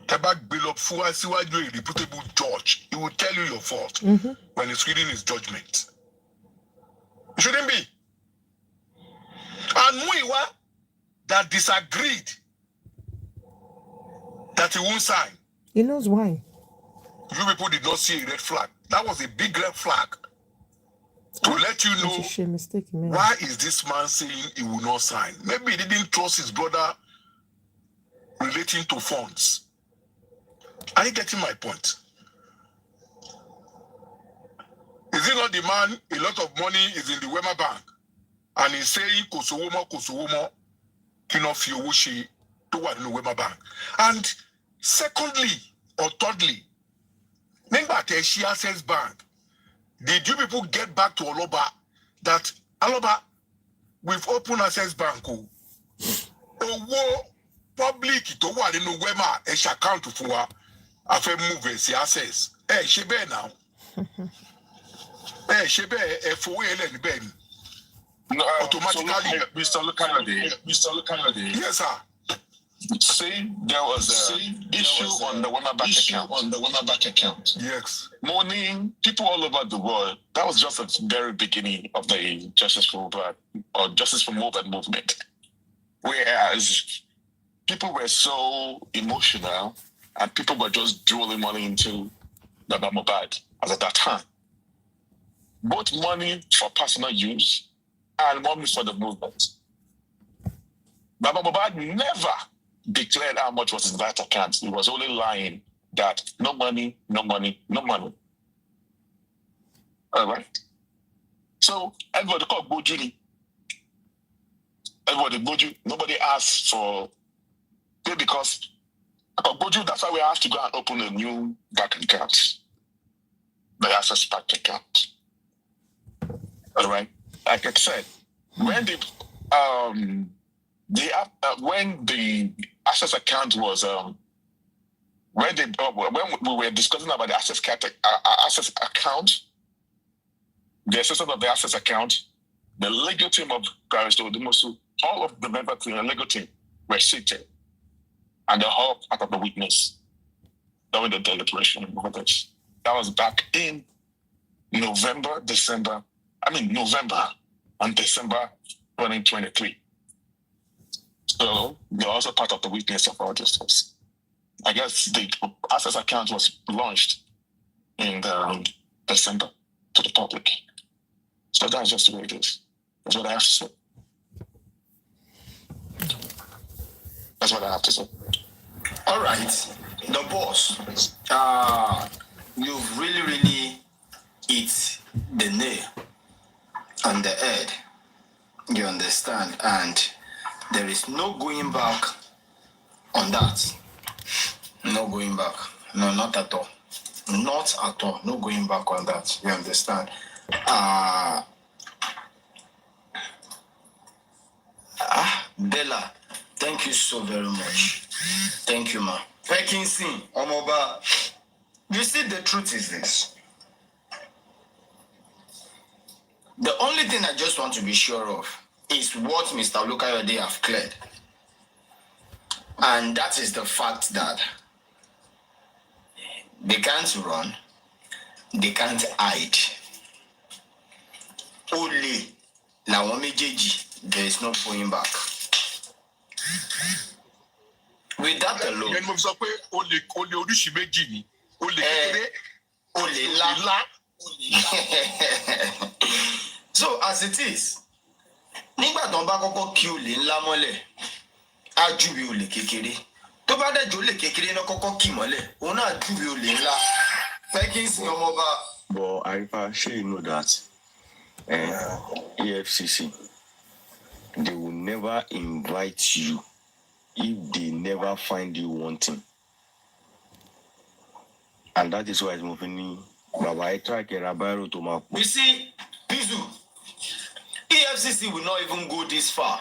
Speaker 5: Tabak bill up for a reputable judge. He will tell you your fault when he's reading his judgment. You shouldn't be. And Muiwa that disagreed that he won't sign.
Speaker 1: He knows why.
Speaker 5: You people did not see a red flag. That was a big red flag. To let you know why is this man saying he will not sign. Maybe he didn't trust his brother relating to funds. Are you getting my point? Is it not the man, a lot of money is in the Wema Bank, and he's saying, Kosowomo, Kinofi Owushi, to what in the Wema Bank? And secondly, or thirdly, Nengbate Shi Access Bank, did you people get back to Oloba that, Aloba, we've opened Access Bank, public, to what in the Wema, a account for a fair move, access. Hey, she be now. Hey, she be a full Ben. Automatically,
Speaker 6: Mr. Lucalade.
Speaker 5: Yes, sir.
Speaker 6: See, there was an issue on the Wema Bank account.
Speaker 5: Yes.
Speaker 6: Morning, people all over the world. That was just the very beginning of the Justice for Mohbad movement. Whereas people were so emotional and people were just drooling money into Baba Mohbad as at that time. Both money for personal use and money for the movement. Baba Mohbad never declared how much was in that account. He was only lying that no money, no money, no money. All right? So everybody called Bojuni. Everybody Boju. Nobody asked for it because Boju, that's why we have to go and open a new bank account. The Access Bank account. All right? Like I said, when the Access account was when we were discussing about the Access account, the assistant of the Access account, the legal team of Barrister Odumosu, all of the members in the legal team were seated, and the whole part of the witness during the deliberation of this. That was back in November and December 2023. So they're also part of the weakness of all this. I guess the access account was launched in December to the public. So that's just the way it is. That's what I have to say. That's what I have to say.
Speaker 2: All right, the boss. You've really hit the nail on the head. You understand? And there is no going back on that. No going back. No, not at all. Not at all. No going back on that. You understand? Bella, thank you so very much. Thank you, ma. Pekinsin, Omoba. You see, the truth is this. The only thing I just want to be sure of is what Mr. Olukayode have cleared. And that is the fact that they can't run, they can't hide. Only làwọn méjèèjì, there is no going back. With that alone, so as it is, nígbà tó ń bá kọ́kọ́ kí olè ńlá mọ́lẹ̀, á júwe olè kékeré. Tó bá dẹ̀ jẹ́ olè kékeré náà kọ́kọ́ kì mọ́lẹ̀, òun náà júwe olè ńlá. Pekinsin ọmọba.
Speaker 7: But Arifa, sure you know that EFCC, they will never invite you if they never find you wanting. And that is why it's moving.
Speaker 2: You see, Bizu, EFCC will not even go this far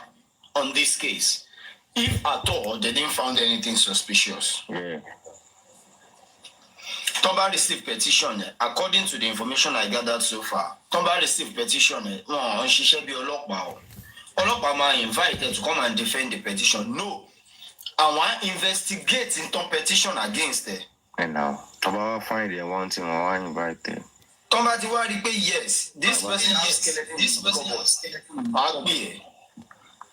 Speaker 2: on this case if at all they didn't find anything suspicious.
Speaker 7: Yeah.
Speaker 2: Tomba received petition, according to the information I gathered so far. Tomba received petition. No, she should be Olokpa invited to come and defend the petition. No, I want to investigate into petition against it.
Speaker 7: And now, Tomba find the one thing I want to invite them.
Speaker 2: Tomba Tiwari say yes, this person has skeleton. This person has skeleton. I'll be.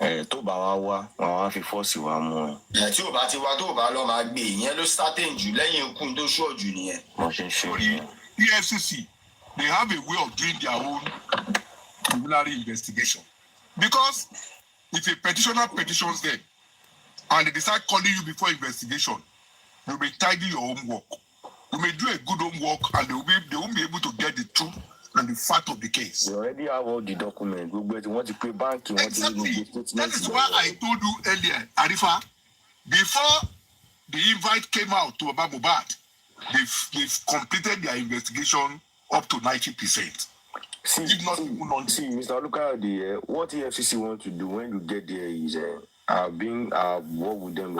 Speaker 7: Tó bá wá wá, wọ́n fi force wa mú.
Speaker 2: Tí ó bá ti wá tó bá lọ máa gbé ìyẹn ló starting jù lẹ́yìn ikú tó ṣọ́ jù nìyẹn.
Speaker 7: Wọ́n ṣe ń ṣe.
Speaker 5: EFCC, they have a way of doing their own preliminary investigation. Because if a petitioner petitions them and they decide calling you before investigation, you may tidy your own work. You may do a good homework and they won't be able to get the truth and the fact of the case.
Speaker 7: We already have all the documents. We want to pay bank.
Speaker 5: Exactly. That is why I told you earlier, Arifa, before the invite came out to Baba Mohbad, they've completed their investigation up to 90%.
Speaker 7: See, Mr. Olukayode, what EFCC want to do when you get there is work with them.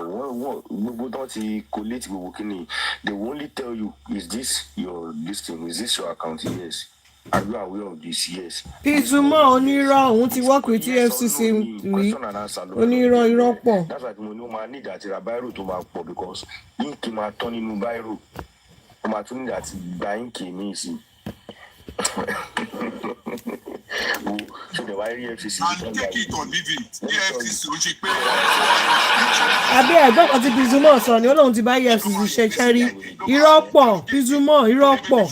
Speaker 7: They will only tell you, is this your listing? Is this your account? Yes. Are you aware of this? Yes.
Speaker 1: Pizuma onírọ́ òun ti work with EFCC rí onírọ́ irọ́ pọ̀.
Speaker 7: That's why mo máa need àti ra báírò tó máa pọ̀ because ink máa tán nínú báírò. Mo máa tún need àti gba ink mi sí. So the EFCC.
Speaker 5: And take it or leave it. EFCC ó ṣe pé.
Speaker 1: Àbí ẹ̀gbọ́n kan tí Pizuma sọ ni Ọlọ́run ti bá EFCC ṣe ṣẹ́rí irọ́ pọ̀ Pizuma irọ́ pọ̀.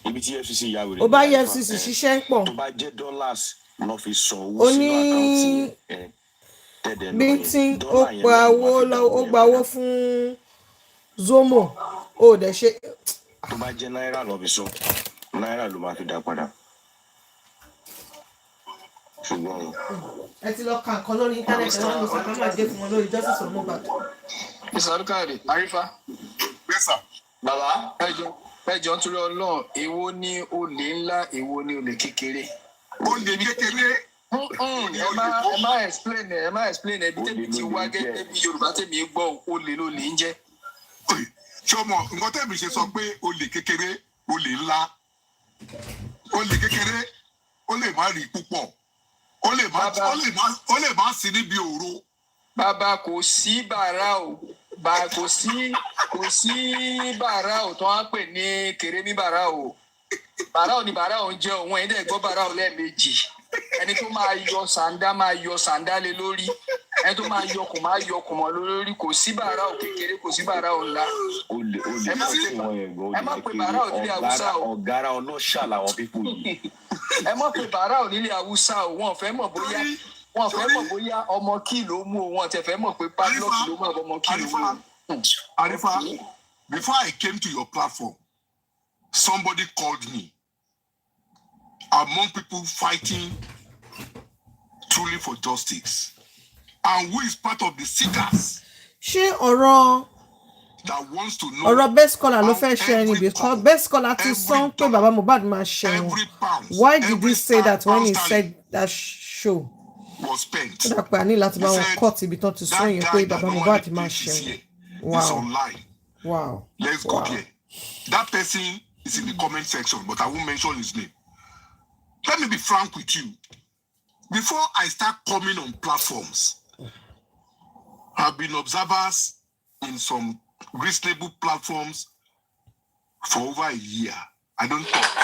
Speaker 7: Ibi tí EFCC yà wèrè.
Speaker 1: Ó bá EFCC ṣiṣẹ́ pọ̀.
Speaker 7: Tó bá jẹ́ dollars lọ fi san owó sínú àkáǹtì ẹ̀.
Speaker 1: Bíntín ó gba owó fún Zomo ó dẹ̀ ṣe.
Speaker 7: Tó bá jẹ́ náírà lọ fi san náírà ló máa fi dá padà. Ṣùgbọ́n
Speaker 1: ẹ ti lọ ka nǹkan lórí íńtánẹ́ẹ̀tì wọn lọ sàkán máa dé fún wọn lórí Justice Mohbad.
Speaker 4: Mr. Olukayode, Arifa.
Speaker 5: Yes, sir.
Speaker 2: Bàbá.
Speaker 4: Ẹjọ́ nítorí Ọlọ́run, èwo ni olè ńlá, èwo ni olè kékeré?
Speaker 5: Olè kékeré.
Speaker 4: Ẹ má explain ẹ bí tèmi ti wá gẹ́gẹ́ bí Yorùbá tèmi gbọ́ olè ló lè ń jẹ́.
Speaker 5: Ṣé o mọ̀ nǹkan tẹ́mi ṣe sọ pé olè kékeré, olè ńlá. Olè kékeré, ó lè má rí púpọ̀. Ó lè má sí níbi òru.
Speaker 4: Bàbá kò sí bàrà o. kò sí bàrà ò tó wá pè ní Kèrèmí bàrà ò. Bàrà ò ní bàrà ò ń jẹ òun ẹni dẹ̀ gbọ́ bàrà ò lẹ́ẹ̀mejì. Ẹni tó máa yọ sàǹdá lé lórí. Ẹni tó máa yọkùn mọ́ lórí. Kò sí bàrà ò kékeré, kò sí bàrà ò ńlá. Ẹ má pe bàrà ò nílé Haúsá o.
Speaker 7: Ọ̀gára ọlọ́ṣà làwọn pípò yìí.
Speaker 4: Ẹ má pe bàrà ò nílé Haúsá o. Wọ́n fẹ́ mọ̀ bóyá ọmọ kí ló mú o. Wọ́n tẹ̀ fẹ́ mọ̀ pé padlock ló mú ọmọ kí ló mú.
Speaker 5: Arifa, before I came to your platform, somebody called me among people fighting truly for justice, and who is part of the seekers.
Speaker 1: Ṣé ọ̀rọ̀
Speaker 5: That wants to know
Speaker 1: ọ̀rọ̀ best scholar ló fẹ́ ṣe ẹni because best scholar ti sọ pé Baba Mohbad máa ṣe wọn. Why did he say that when he said that show?
Speaker 5: was spent.
Speaker 1: Ó dà pé a ní láti bá wọn cut ibi tán ti sọ yẹn pé Baba Mohbad máa ṣe wọn.
Speaker 5: It's online.
Speaker 1: Wow.
Speaker 5: Let's go there. That person is in the comment section, but I won't mention his name. Let me be frank with you. Before I start coming on platforms, I've been observers in some reasonable platforms for over a year. I don't talk.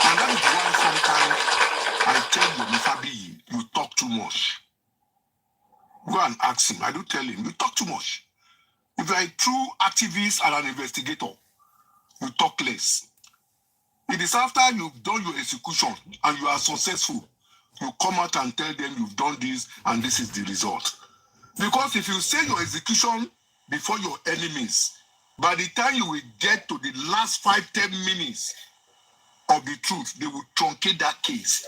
Speaker 5: And that is why sometimes I tell you, Fabi, you talk too much. Go and ask him. I do tell him, you talk too much. If you are a true activist and an investigator, you talk less. It is after you've done your execution and you are successful, you come out and tell them you've done this and this is the result. Because if you say your execution before your enemies, by the time you will get to the last 5-10 minutes of the truth, they will truncate that case.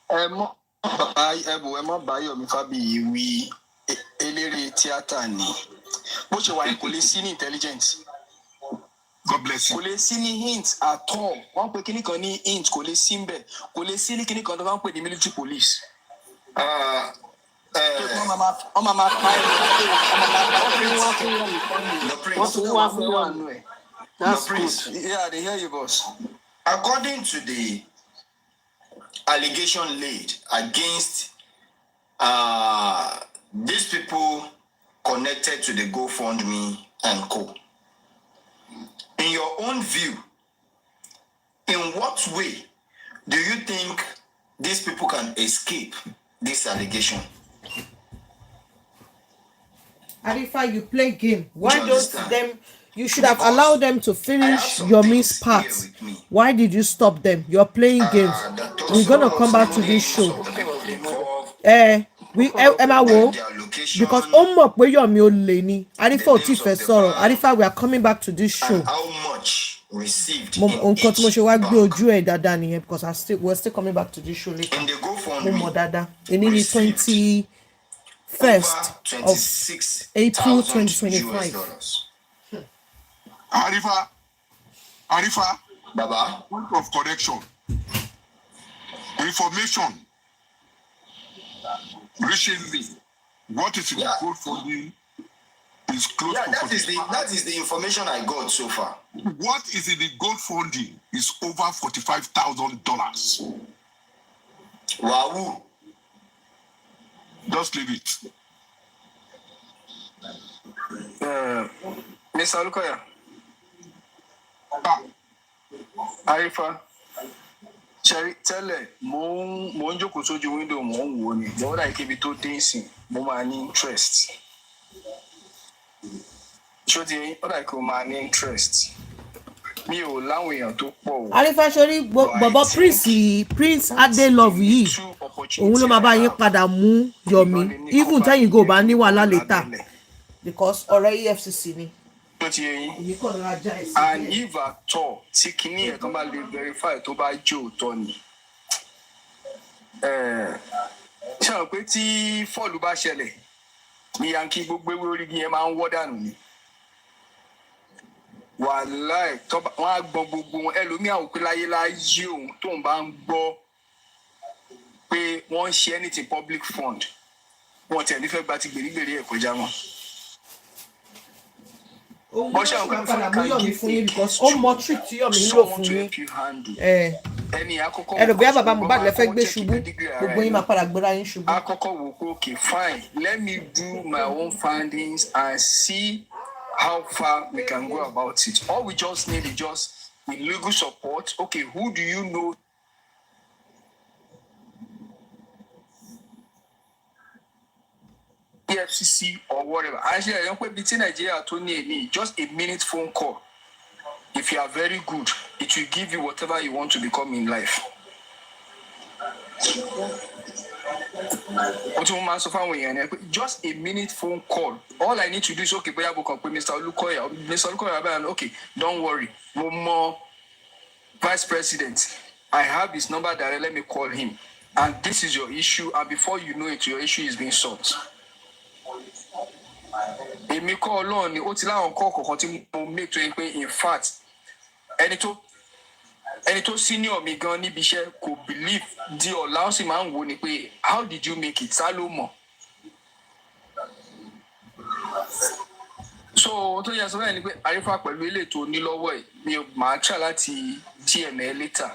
Speaker 4: Ẹ mọ́ Báyọ̀mí Fábíyì wí eléré tíátà ni. Bó ṣe wà ní kò lè sí ní intelligence.
Speaker 5: God bless you.
Speaker 4: Kò lè sí ní hint at all. Wọ́n pe kíní kan ní hint, kò lè sí ń bẹ̀. Kò lè sí ní kíní kan tó bá ń pè ní military police. That's good. Yeah, they hear you, boss.
Speaker 2: According to the allegation laid against these people connected to the GoFundMe and co. In your own view, in what way do you think these people can escape this allegation?
Speaker 1: Arifa, you play game. Why don't them? You should have allowed them to finish your miss part. Why did you stop them? You're playing games. We're gonna come back to this show. Emma wo because where you're me Leni. Arifa oti fe sọ̀rọ̀. Arifa, we are coming back to this show.
Speaker 2: How much received?
Speaker 1: Because we're still coming back to this show later.
Speaker 2: In the GoFundMe,
Speaker 1: dada. In the 21st of April 2025.
Speaker 5: Arifa,
Speaker 2: Baba,
Speaker 5: point of correction. Information reaching me. What is in the GoFundMe is close to
Speaker 2: that is the information I got so far.
Speaker 5: What is in the GoFundMe is over $45,000.
Speaker 2: Wow.
Speaker 5: Just leave it.
Speaker 4: Mr. Lukoya. Arifa. Tẹ́lẹ̀ mo ń jókòó sójú window mo ń wò ni mo rà ibi tó dé ìsìn mo máa ní interest. Ṣó ti ó rà kí o máa ní interest. Mi ò láwọn èèyàn tó pọ̀ o.
Speaker 1: Arifa sori bọ̀bọ̀ Prince Adelove yìí òun ló máa bá yín padà mú Yomi even tẹ́yìn go bá ní wàhálà later because ọ̀rọ̀ EFCC ni.
Speaker 4: And if at all, tí kíní ẹ̀ kan bá lè verify tó bá jẹ́ òótọ́ ni. Ṣé o pé tí fọ́ọ̀lù bá ṣẹlẹ̀ ní Yankee gbogbo ewé orí yẹn máa ń wọ́ dànù ni. Wàláì wọ́n á gbọ́n gbogbo wọn ẹlòmíà ò pé láyé láyé òun tóun bá ń gbọ́ pé wọ́n ń ṣe anything public fund wọn tẹ̀ nífẹ̀ẹ́ gba ti gbèrígbèrí ẹ̀ kọjá wọn.
Speaker 1: Bọ́sẹ̀ ọ̀kan padà mú Yomi fún yín because ó mọ trick tí Yomi ń lò fún yín.
Speaker 4: ẹni àkọ́kọ́
Speaker 1: Ẹ̀rù bí Baba Mohbad lè fẹ́ gbé ṣubú. Gbogbo yín máa padà gbéra yín ṣubú.
Speaker 4: Àkọ́kọ́ wò pé okay fine, let me do my own findings and see how far we can go about it. All we just need is just legal support. Okay, who do you know? EFCC or whatever. Actually, I don't put between Nigeria to need just a minute phone call. If you are very good, it will give you whatever you want to become in life. Just a minute phone call. All I need to do is okay, but Mr. Olukoya. Mr. Olukoya, okay, don't worry. No more Vice President. I have his number direct. Let me call him. And this is your issue. And before you know it, your issue is being solved. Èmi kọ́ Ọlọ́run ni ó ti láwọn kọ́ kọ̀ọ̀kan tí mo make to yín pé in fact ẹni tó senior mi gan níbi iṣẹ́ kò believe di ọ̀la ó sì máa ń wò ni pé how did you make it? Sá ló mọ̀. So tó yẹ sọ bẹ́ẹ̀ ni pé àrífà pẹ̀lú ilé tó ní lọ́wọ́ ẹ̀ mi ò máa try láti DNA later.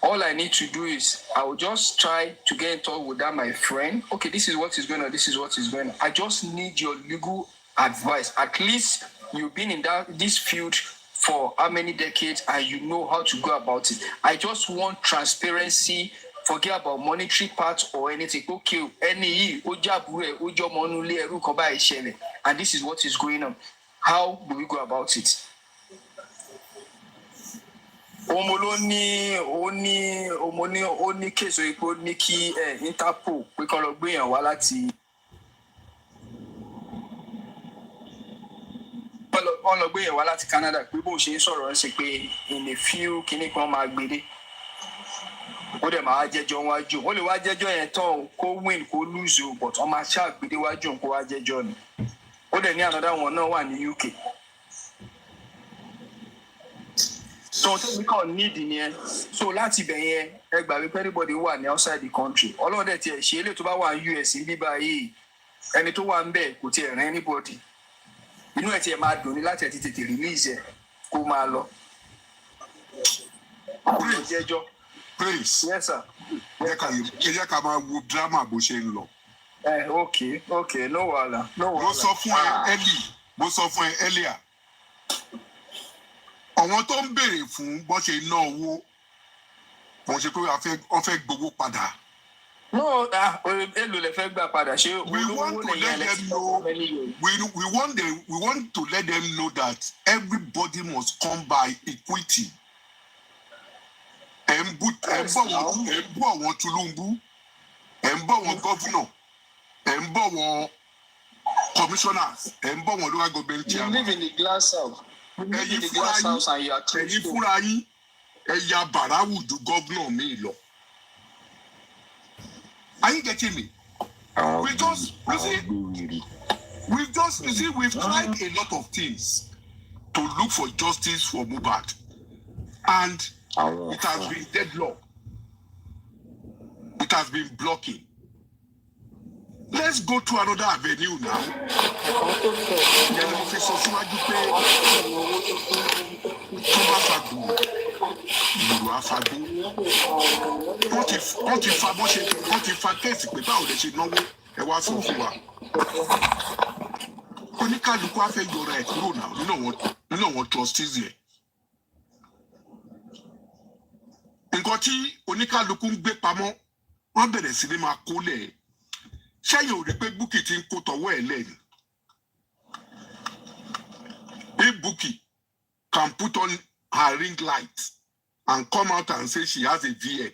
Speaker 4: All I need to do is I will just try to get in touch with that my friend. Okay, this is what is going on. This is what is going on. I just need your legal advice. At least you've been in this field for how many decades and you know how to go about it. I just want transparency. Forget about monetary part or anything. Okay, and this is what is going on. How do we go about it? Ó ní késo ipò ní kí Interpol pé kán lọ gbéyàn wá láti Canada pé bó ṣe ń sọ̀rọ̀ ẹ̀ sí pé in a few kíní kan máa gbére ó dẹ̀ máa jẹ́jọ́ wájú ó lè wá jẹ́jọ́ yẹn tán kó win kó lose o but wọ́n máa ṣàgbédé wájú kó wá jẹ́jọ́ ni ó dẹ̀ ní another one náà wà ní UK. So we can't need in here. So láti ibẹ̀ yẹn ẹ gbà wípé everybody wà ní outside the country. Ọlọ́run dẹ̀ tiẹ̀ ṣe eléyìí tó bá wà ní US ní bíbá yìí ẹni tó wà ń bẹ̀ kò tiẹ̀ rán anybody. Inú ẹ̀ tiẹ̀ máa dùn ní láti ẹ̀ ti tètè release ẹ̀ kó máa lọ.
Speaker 5: Please.
Speaker 4: Yes sir.
Speaker 5: Ẹ jẹ́ ká máa wo drama bó ṣe ń lọ.
Speaker 4: Okay, no wahala.
Speaker 5: Mo sọ fún ẹ earlier. Àwọn tó ń béèrè fún bó ṣe ná owó wọ́n ṣe pé wọ́n fẹ́ gbowó padà.
Speaker 4: No, èlò lè fẹ́ gbà padà ṣé olówó lè yẹn
Speaker 5: we want to let them know that everybody must come by equity. Ẹ ń bú àwọn Tinubu, ẹ ń bú àwọn governor, ẹ ń bú àwọn commissioners, ẹ ń bú àwọn local government chairman.
Speaker 4: You live in the glass house.
Speaker 5: Ẹ̀yin fúnra yín ẹ̀yà bàráwù ju gọ́vnọ̀ mi lọ. Are you getting me? We've tried a lot of things to look for justice for Mohbad, and it has been deadlocked. It has been blocking. Let's go to another avenue now. Wọ́n ti fa kéèsì pé báwo lè ṣe náwó ẹ wá sọ fún wa. Oníkálukú á fẹ́ yọra ẹ̀ kúrò náà nínú àwọn trustees yẹn. Nǹkan tí oníkálukú ń gbé pamọ́ wọ́n bẹ̀rẹ̀ sí ní máa kólẹ̀ ẹ̀. Ṣẹ́yìn ò rí pé Bukky ti ń kó tọwọ́ ẹ̀ lẹ́yìn. If Bukky can put on her ring light and come out and say she has a VN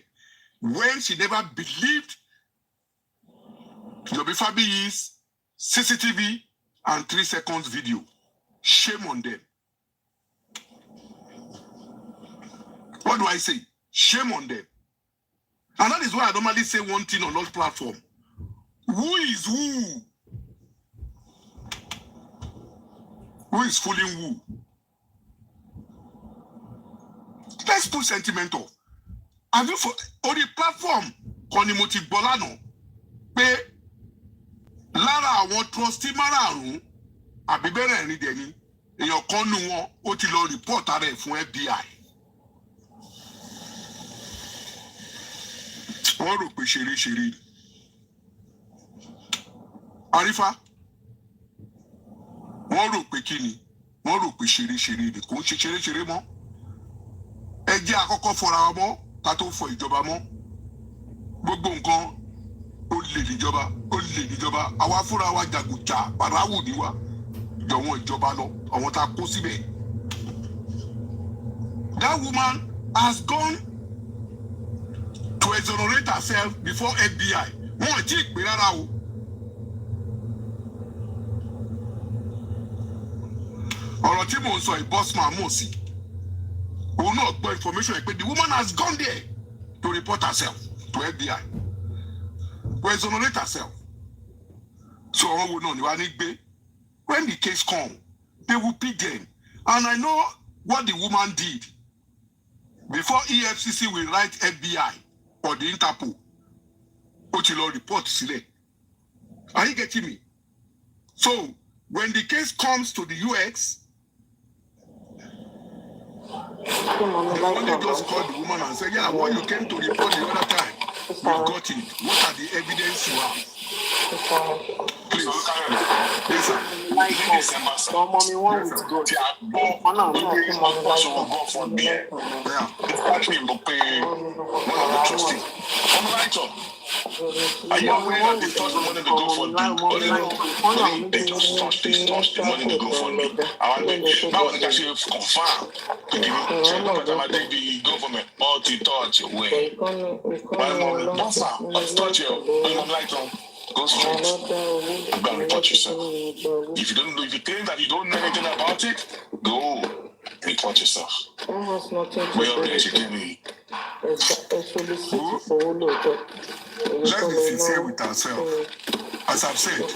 Speaker 5: when she never believed Yomi Fabiyi's CCTV and 3 seconds video, shame on them. What do I say? Shame on them. And that is why I normally say one thing on all platforms. Who is who? Who is fooling who? Let's put sentiment off. Have you on the platform kan ni mo ti gbọ́ lánàá pé lára àwọn trustee márààrún àbí bẹ́rẹ̀ ẹ̀rin dẹ̀ ni èèyàn kan nù wọn ó ti lọ report ara ẹ̀ fún FBI. Wọ́n rò pé ṣeré. Arifa. Wọ́n rò pé kí ni? Wọ́n rò pé ṣeré ni. Kò ń ṣe ṣeré mọ́. Ẹ jẹ́ àkọ́kọ́ fọra wa mọ́ ká tó fọ ìjọba mọ́. Gbogbo nǹkan ó lè níjọba. Àwa fúnra wa jàgùjà pàráwù ni wa. Jọ̀wọ́n ìjọba lọ. Àwọn tá a kó síbẹ̀. That woman has gone to exonerate herself before FBI. Wọ́n ti pè rárá o. Ọ̀rọ̀ tí mò ń sọ bossman mọ̀ sí. Òun náà gbọ́ information pé the woman has gone there to report herself to FBI. To exonerate herself. So ọ̀rọ̀ wo náà ni wàá ní gbé? When the case come, they will pick them. And I know what the woman did. Before EFCC will write FBI or the Interpol, ó ti lọ report sílẹ̀. Are you getting me? So when the case comes to the UX, the only just called the woman and said, yeah, what you came to report the other time, we got it. What are the evidence you have? Please. Yes, sir.
Speaker 6: Mommy, one with God. Yeah. Are you aware that they touched the money to go for they just touched the money to go for me? Now they actually confirm. So look at them, I think the government multi-touch away. My mom, what's that? Touch your light on. Go straight. You gotta report yourself. If you claim that you don't know anything about it, go report yourself. We are basically.
Speaker 5: Let's be sincere with ourselves. As I've said,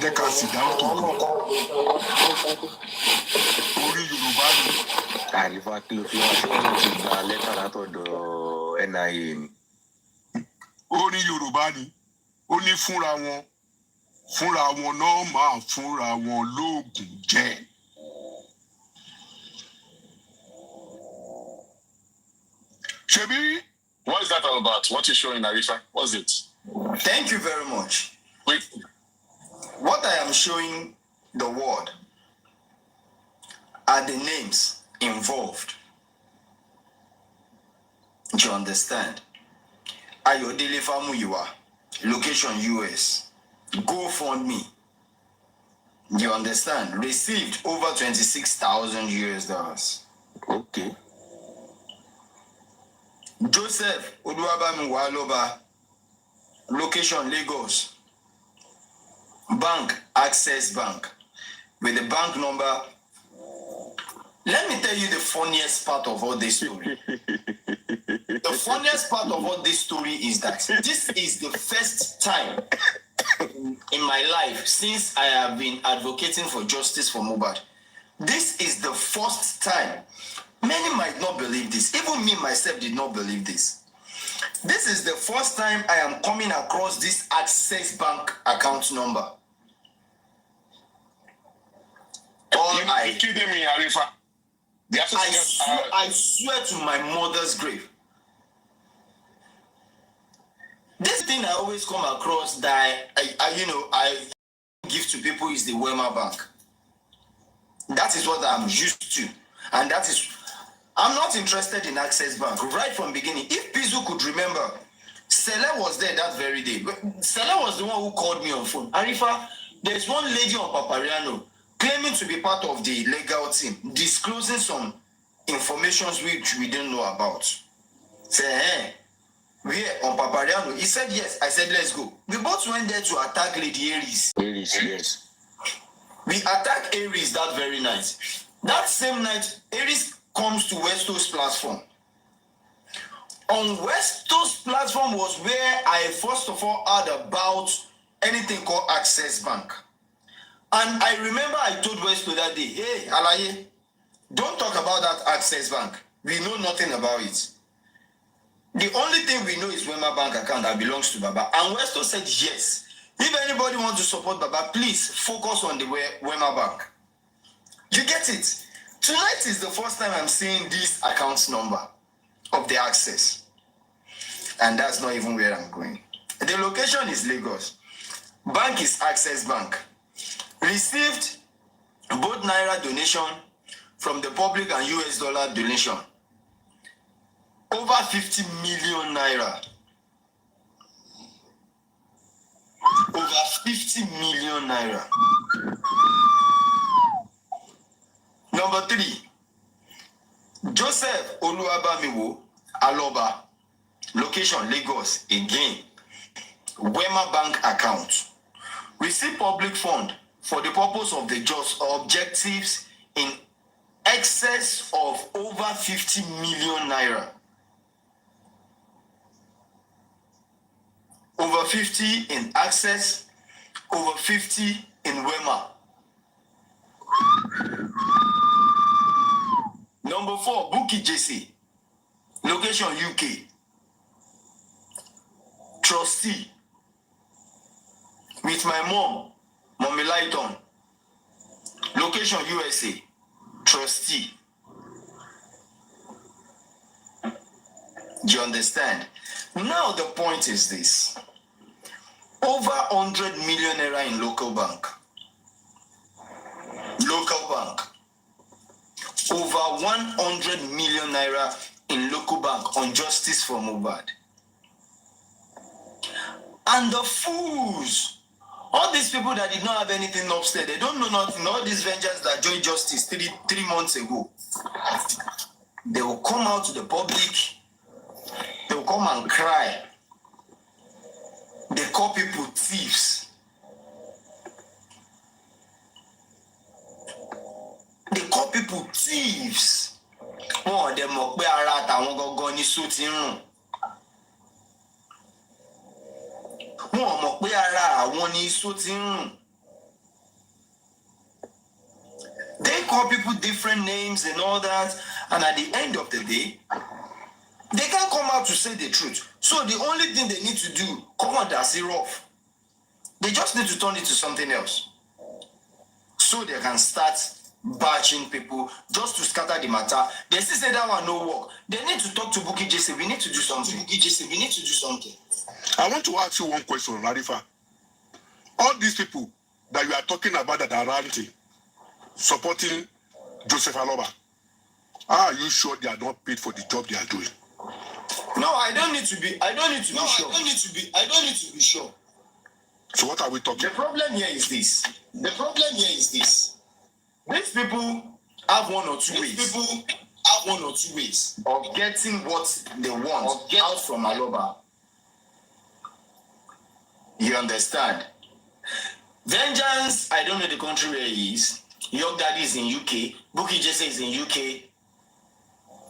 Speaker 5: they can sit down to talk. Orí Yorùbá ni.
Speaker 7: Àrífà kí ló fi wá sí wọn ti gba lẹ́tà látọ̀dọ̀ NIA ni.
Speaker 5: Orí Yorùbá ni. Ó ní fúnra wọn náà máa fúnra wọn lóògùn jẹ. Ṣebí.
Speaker 6: What is that all about? What you showing, Arifa? What's it?
Speaker 2: Thank you very much. Wait. What I am showing the world are the names involved. Do you understand? Ayodele Famuyiwa, location US. GoFundMe. Do you understand? Received over $26,000.
Speaker 7: Okay.
Speaker 2: Joseph Oduwabami Waloba, location Lagos. Bank Access Bank with the bank number. Let me tell you the funniest part of all this story. The funniest part of all this story is that this is the first time in my life since I have been advocating for justice for Mohbad. This is the first time. Many might not believe this. Even me myself did not believe this. This is the first time I am coming across this Access Bank account number.
Speaker 6: You're kidding me, Arifa.
Speaker 2: I swear to my mother's grave. This thing I always come across that I give to people is the Wema Bank. That is what I'm used to. And that is, I'm not interested in Access Bank right from beginning. If Pizu could remember, Sele was there that very day. Sele was the one who called me on phone. Arifa, there's one lady on Papariano claiming to be part of the legal team, disclosing some information which we didn't know about. Say, hey, we're on Papariano. He said yes. I said, let's go. We both went there to attack Lady Aries.
Speaker 7: Aries, yes.
Speaker 2: We attacked Aries that very night. That same night, Aries comes to Westo's platform. On Westo's platform was where I first of all heard about anything called Access Bank. And I remember I told Westo that day, hey, Alaye, don't talk about that Access Bank. We know nothing about it. The only thing we know is Wema Bank account that belongs to Baba. And Westo said yes. If anybody wants to support Baba, please focus on the Wema Bank. You get it? Tonight is the first time I'm seeing this account number of the Access. And that's not even where I'm going. The location is Lagos. Bank is Access Bank. Received both Naira donation from the public and US dollar donation. Over 50 million Naira. Over 50 million Naira. Number 3. Joseph Oluwabamiwo Aloba. Location Lagos again. Wema Bank account. Receive public fund for the purpose of the just objectives in excess of over 50 million Naira. Over 50 in access, over 50 in Wema. Number 4, Bukky Jesse. Location UK. Trustee. With my mom, Mommy Lighton. Location USA. Trustee. Do you understand? Now the point is this. Over 100 million Naira in local bank. Local bank. Over 100 million Naira in local bank on justice for Mohbad. And the fools, all these people that did not have anything upstairs, they don't know nothing. All these vengeance that joined justice three months ago, they will come out to the public, they will come and cry. They call people thieves. They call people thieves. Oh, they mock be ara tàwọn gangan ní suit irun. Wọ́n mọ̀ pé ara àwọn ní suit irun. They call people different names and all that, and at the end of the day, they can't come out to say the truth. So the only thing they need to do, come on, that's it rough. They just need to turn it to something else. So they can start batching people just to scatter the matter. They still say that one no work. They need to talk to Bukky Jesse. We need to do something. Bukky Jesse, we need to do something.
Speaker 5: I want to ask you one question, Larifa. All these people that you are talking about that are ranting, supporting Joseph Aloba, are you sure they are not paid for the job they are doing?
Speaker 2: No, I don't need to be sure.
Speaker 5: So what are we talking?
Speaker 2: The problem here is this. These people have one or two ways of getting what they want out from Aloba. You understand? Vengeance, I don't know the country where he is. Your daddy is in UK. Bukky Jesse is in UK.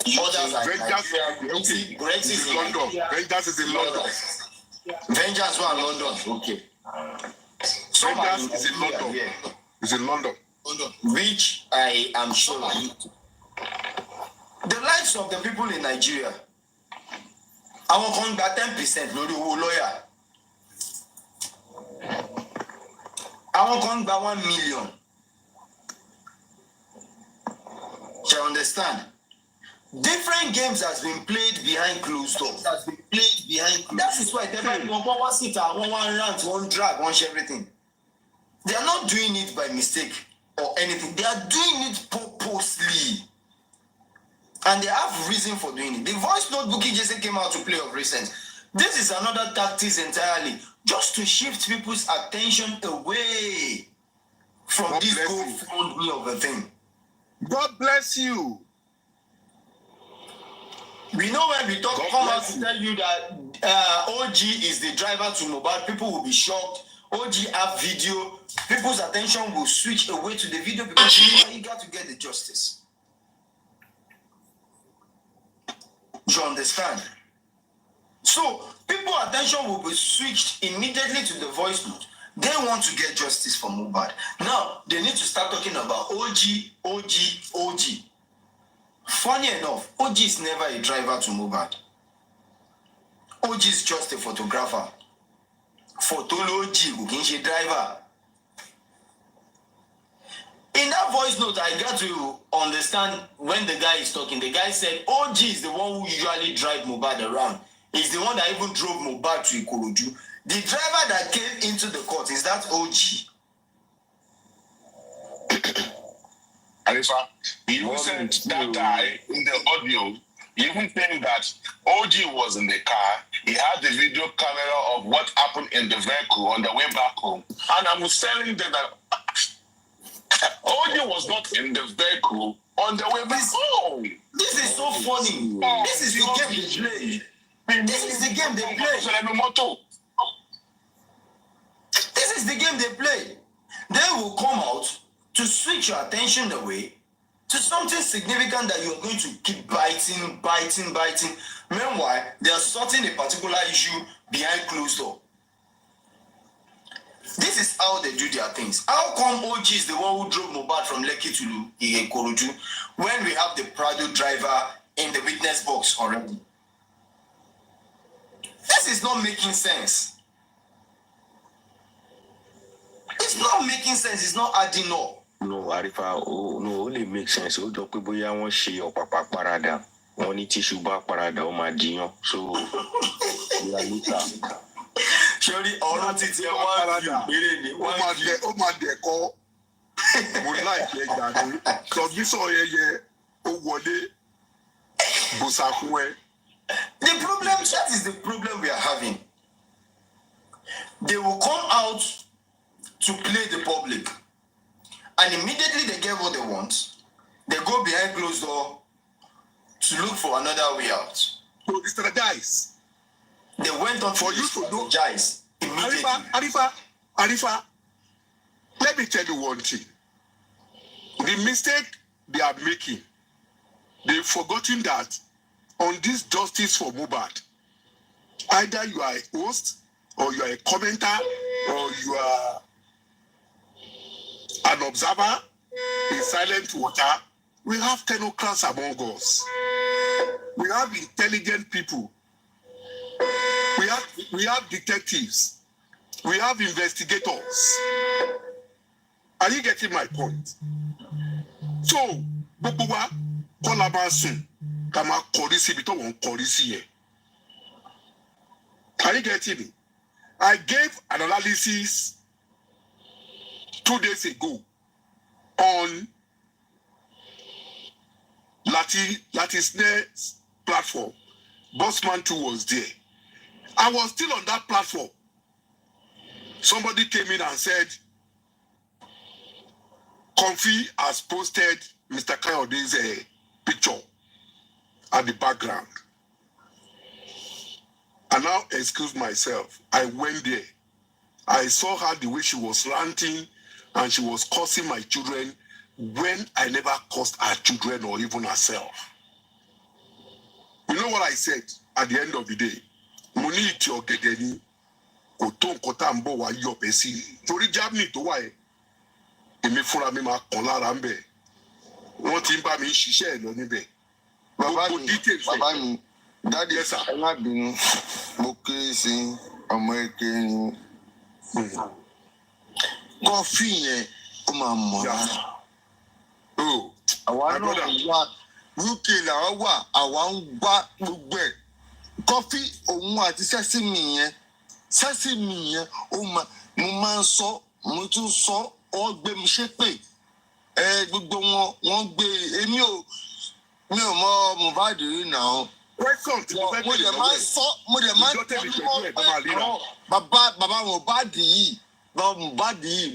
Speaker 5: Vengeance is in London. Vengeance is in London.
Speaker 2: Vengeance was in London. Okay.
Speaker 5: Vengeance is in London.
Speaker 2: Yeah.
Speaker 5: It's in London.
Speaker 2: Which I am sure. The lives of the people in Nigeria. I want to gba 10% lórí owó lawyer. I want to gba 1 million. Do you understand? Different games has been played behind closed doors. That is why everybody one sit one rant, one drag, one share everything. They are not doing it by mistake or anything. They are doing it purposely. And they have reason for doing it. The voice note Bukky Jesse came out to play of recent. This is another tactics entirely. Just to shift people's attention away from
Speaker 5: God
Speaker 2: this
Speaker 5: bless
Speaker 2: GoFundMe of a thing.
Speaker 5: God bless you.
Speaker 2: We know when we talk,
Speaker 5: God
Speaker 2: come out
Speaker 5: bless
Speaker 2: to
Speaker 5: you.
Speaker 2: tell you that OG is the driver to Mohbad, people will be shocked. OG have video, people's attention will switch away to the video because you are eager to get the justice. You understand? So, people's attention will be switched immediately to the voice note. They want to get justice for Mohbad. Now, they need to start talking about OG. Funny enough, OG is never a driver to Mohbad. OG is just a photographer. Photology, who can she driver? In that voice note, I got to understand when the guy is talking. The guy said OG is the one who usually drive Mohbad around. is the one that even drove Mohbad to Ikorodu. The driver that came into the court, is that OG?
Speaker 6: Alifa, he even said that guy in the audio, he even saying that OG was in the car. He had the video camera of what happened in the vehicle on the way back home. And I was telling them that OG was not in the vehicle on the way back home.
Speaker 2: This is so funny. This is the game they play. This is the game they play. This is the game they play. They will come out to switch your attention away to something significant that you're going to keep biting. Meanwhile, they are sorting a particular issue behind closed door. This is how they do their things. How come OG is the one who drove Mohbad from Lekki to Ikorodu when we have the Prado driver in the witness box already? This is not making sense. It's not making sense. It's not adding up.
Speaker 7: No, Arifa, no, only makes sense. O jọ pé bóyá wọ́n ṣe ọ̀pàpà parada, wọ́n ní tíṣù bá parada, ó máa jiyàn. So, we are later.
Speaker 2: Surely, ọ̀rọ̀ títí ẹ wá fi ìgbérè ni.
Speaker 5: Ó máa dẹ̀kọ́. Mo láìpẹ́ ìgbàgbé. Sọ̀gbísọ̀ yẹyẹ ó wọlé bùsà fún ẹ.
Speaker 2: The problem, that is the problem we are having. They will come out to play the public. And immediately they get what they want, they go behind closed door to look for another way out.
Speaker 5: So strategize.
Speaker 2: They went on
Speaker 5: for you to know.
Speaker 2: Strategize immediately.
Speaker 5: Arifa, let me tell you one thing. The mistake they are making, they've forgotten that on this justice for Mohbad, either you are a host or you are a commenter or you are an observer, a silent water. We have technocrats among us. We have intelligent people. We have detectives. We have investigators. Are you getting my point? So, gbogbo wa kọ́ la máa sùn ká máa kọrí síbi tó wọ́n kọrí sí yẹn. Are you getting me? I gave an analysis 2 days ago on Latisne's platform. Bossman 2 was there. I was still on that platform. Somebody came in and said, Comfy has posted Mr. Kayode's picture at the background. I now excuse myself. I went there. I saw her the way she was ranting and she was cursing my children when I never cursed her children or even herself. You know what I said at the end of the day? Money iti ọ̀gẹ̀dẹ̀ ni kò tó nǹkan tá à ń bọ̀ wá yọ̀ bẹ́ sí. Torí Germany tó wà yẹn, èmi fúnra mi máa kàn lára ń bẹ̀. Wọ́n ti ń bá mi ṣiṣẹ́ ẹ̀ lọ níbẹ̀.
Speaker 8: Bàbá mi, dáàdi ẹ má bínú, mo kéré sí ọmọ eke ni. Kọfí yẹn ó máa mọ̀ lára. Àwa náà wà UK làwọn wà, àwa ń gbá gbogbo ẹ̀. Kọfí òun àti sẹ́sìmì yẹn mo máa ń sọ, mo tún sọ, wọ́n gbé mi ṣépè. Gbogbo wọ́n gbé mi ò mọ Mohbad rí náà. Mo dẹ̀ máa ń sọ, bàbá Mohbad yìí,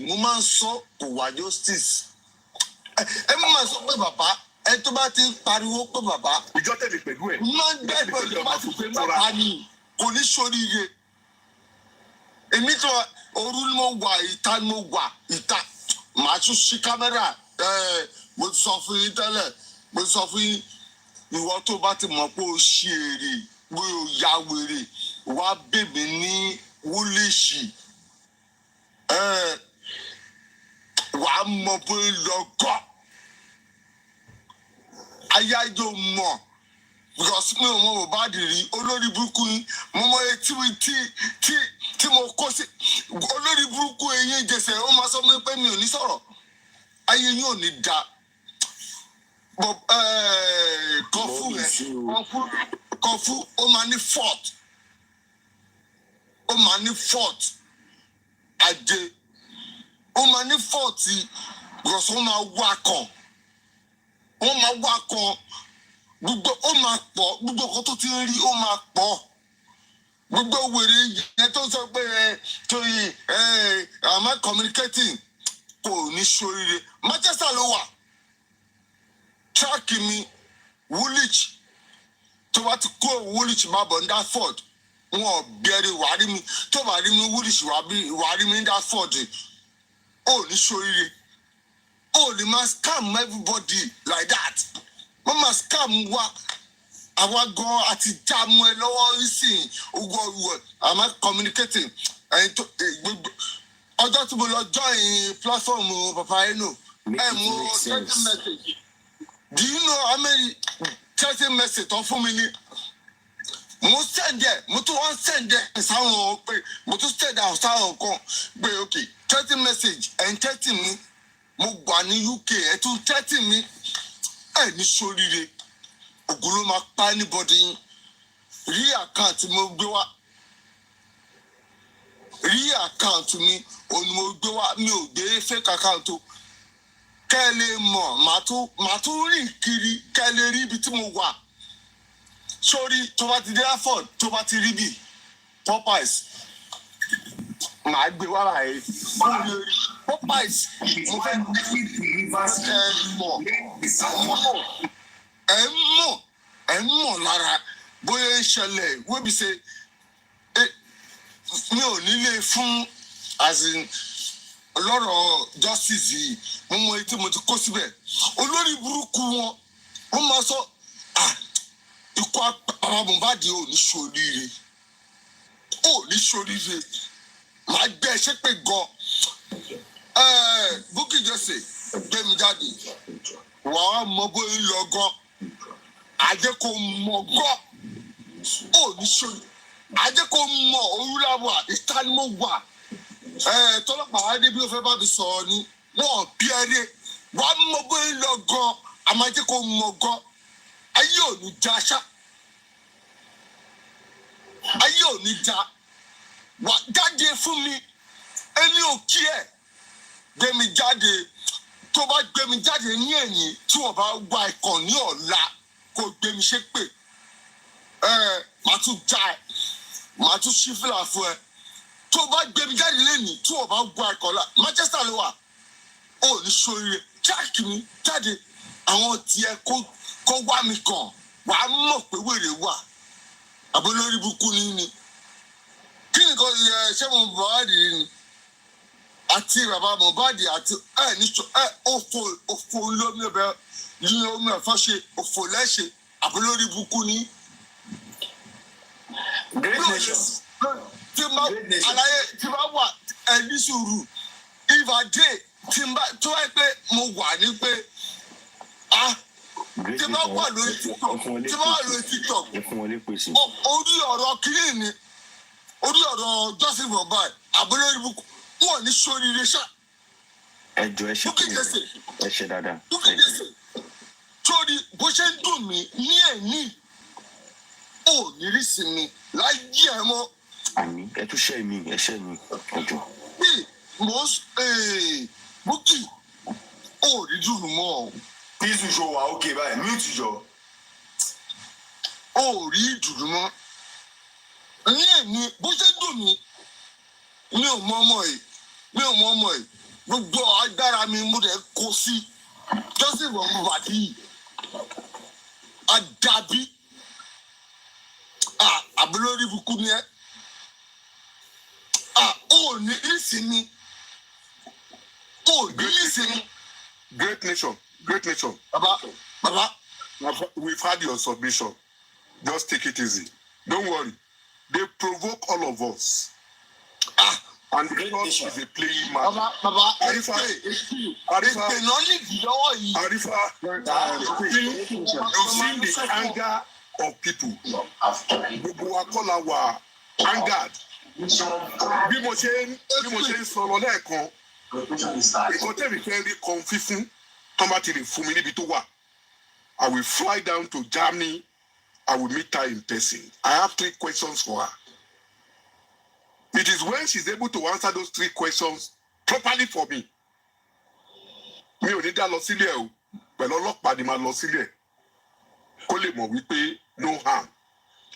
Speaker 8: mo máa ń sọ kò wá justice. Ẹ máa sọ pé bàbá, ẹ tó bá ti ń pariwo pé bàbá.
Speaker 5: Ìjọ tẹ̀lé pẹ̀lú ẹ̀.
Speaker 8: Máa ń gbẹ́ pẹ̀lú tó bá ti pé bàbá ni kò ní ṣoríire. Èmi tó òru ni mo wà, ìta ni mo wà, ìta. Màá tún ṣí kámẹ́rà. Mo ti sọ fún yín tẹ́lẹ̀, mo ti sọ fún yín. Ìwọ tó bá ti mọ̀ pé o ṣe èrè, pé o ya wèrè, wá bèbè ní wúlíṣì. Wàá mọ̀ pé lọ́gọ́. Ayájọ́ mọ̀. Because mi ò mọ Mohbad rí, olórí burúkú yín, mo mọ etí tí mo kó sí. Olórí burúkú eyín jẹsẹ̀, ó máa sọ pé mi ò ní sọ̀rọ̀. Ayé yín ò ní da. Kọfú ó máa ní fort ó máa ní fault ajé ó máa ní fault because ó máa wá kan gbogbo ó máa pọ̀ gbogbo nǹkan tó ti ń rí ó máa pọ̀ gbogbo wèrè yẹn tó sọ pé torí am I communicating kò ní ṣoríire Manchester ló wà track mi Woolwich tó bá ti kó Woolwich má bọ̀ ní Dartford wọn bẹ̀rẹ̀ wàá rí mi tó bá rí mi Woolwich wàá rí mi ní Dartford ó ní ṣoríire ó ní máa scam everybody like that wọ́n máa scam wa àwa gan àti jáàmù ẹ lọ́wọ́ ìsìn ogun am I communicating ẹ̀yin tó gbogbo ọjọ́ tí mo lọ join platform Papa Eno mo text message do you know how many text message tó fún mi ní mo send ẹ mo tún wọ́n send ẹ sáwọn pé mo tún send ẹ sáwọn kan pé okay text message ẹ̀ ń text mi mo gbà ní UK ẹ̀ tún text mi ẹ̀ ní ṣoríire ògùn ló máa pa anybody yín rí àkáǹtì mo gbé wá rí àkáǹtì mi òun mo gbé wá mi ò gbé fake account o kẹ́ ẹ lè mọ̀ màá tún rìn kiri kẹ́ ẹ lè rí ibi tí mo wà sórí tó bá ti dé Dartford tó bá ti rí bì Popeyes màá gbé wá báyìí Popeyes mo fẹ́ ẹ mọ̀ lára bóyá ń ṣẹlẹ̀ wébi ṣe mi ò nílé fún lọ́rọ̀ justice yìí mo mọ etí mo ti kó síbẹ̀ olórí burúkú wọn wọ́n máa sọ ikú Baba Mohbad ò ní ṣoríire màá gbé ẹ ṣépè gan Bukky Jesse gbé mi jáde wàá mọ bóyá ń lọ gan ajẹ́ kò mọ̀ gan ò ní ṣoríire ajẹ́ kò mọ̀ orúláwà ìtànímọ̀ wà tọ́lọ́pàá wá dé bí ó fẹ́ bá mi sọ̀rọ̀ ni wọ́n bí ẹni wàá mọ bóyá ń lọ gan àmàjẹ́ kò mọ̀ gan ayé ò ní já ṣá ayé ò ní já wà jáde fún mi ẹni ò kí ẹ gbé mi jáde tó bá gbé mi jáde ní ẹ̀yìn tí wọ́n bá wá ikọ̀ ní ọ̀la kò gbé mi ṣépè màá tún já ẹ màá tún ṣí fìlà fún ẹ tó bá gbé mi jáde lẹ́nìí tí wọ́n bá wá ikọ̀ la Manchester ló wà ó ní ṣoríire jáàkì mi jáde àwọn tiẹ̀ kó wá mi kàn wàá mọ̀ pé wèrè wà àbólórí burúkú ni kí nìkan ṣé mo Mohbad ni àti Baba Mohbad àti òfò lómi ọbẹ̀ ní omi ẹ̀fọ́ ṣe òfò lẹ́ṣẹ̀ àbólórí burúkú ni. tí bá wà ẹni sùúrù ìbàdí tó wáyé pé mo wà ní pé tí bá wà lórí TikTok orí ọ̀rọ̀ kiri ni orí ọ̀rọ̀ J4Mohbad àbúlórí bukú wọn ní sóríire ṣá.
Speaker 7: ẹjọ ẹ ṣe dáadáa.
Speaker 8: sórí bó ṣe ń dùn mí ní ẹ̀ní ò ní rí sinmi láyé ẹ mọ́.
Speaker 7: àmì ẹ tún ṣe mí ẹjọ.
Speaker 8: bí mo Bukky ò rí dùnú mọ́ ọ.
Speaker 2: Peace show wa okay báyìí mute jọ.
Speaker 8: Ó rí ìdùnnú mọ́. Ní èmi bó ṣe dùn mí mi ò mọ ọmọ yìí gbogbo agbára mi mo dẹ̀ kó sí J4Mohbad yìí àdàbí àbúlórí bukú ni ẹ ó ní ìsinmi ó ní ìsinmi.
Speaker 5: Great nation.
Speaker 8: Baba.
Speaker 5: We've had your submission. Just take it easy. Don't worry. They provoke all of us. And because is a playing man.
Speaker 8: Baba.
Speaker 5: Arifa. You've seen the anger of people. Gbogbo wa kọ́ la wà angered. Bí mo ṣe ń sọ̀rọ̀ lẹ́ẹ̀kan, ìkọ́tẹ́rì fẹ́ rí kan fífún. Tomatili fún mi níbi tó wà. I will fly down to Germany. I will meet her in person. I have 3 questions for her. It is when she's able to answer those 3 questions properly for me. Mi ò ní dá lọ sílé o. Pẹ̀lú ọlọ́pàá ni máa lọ sílé. Kó lè mọ̀ wípé no harm.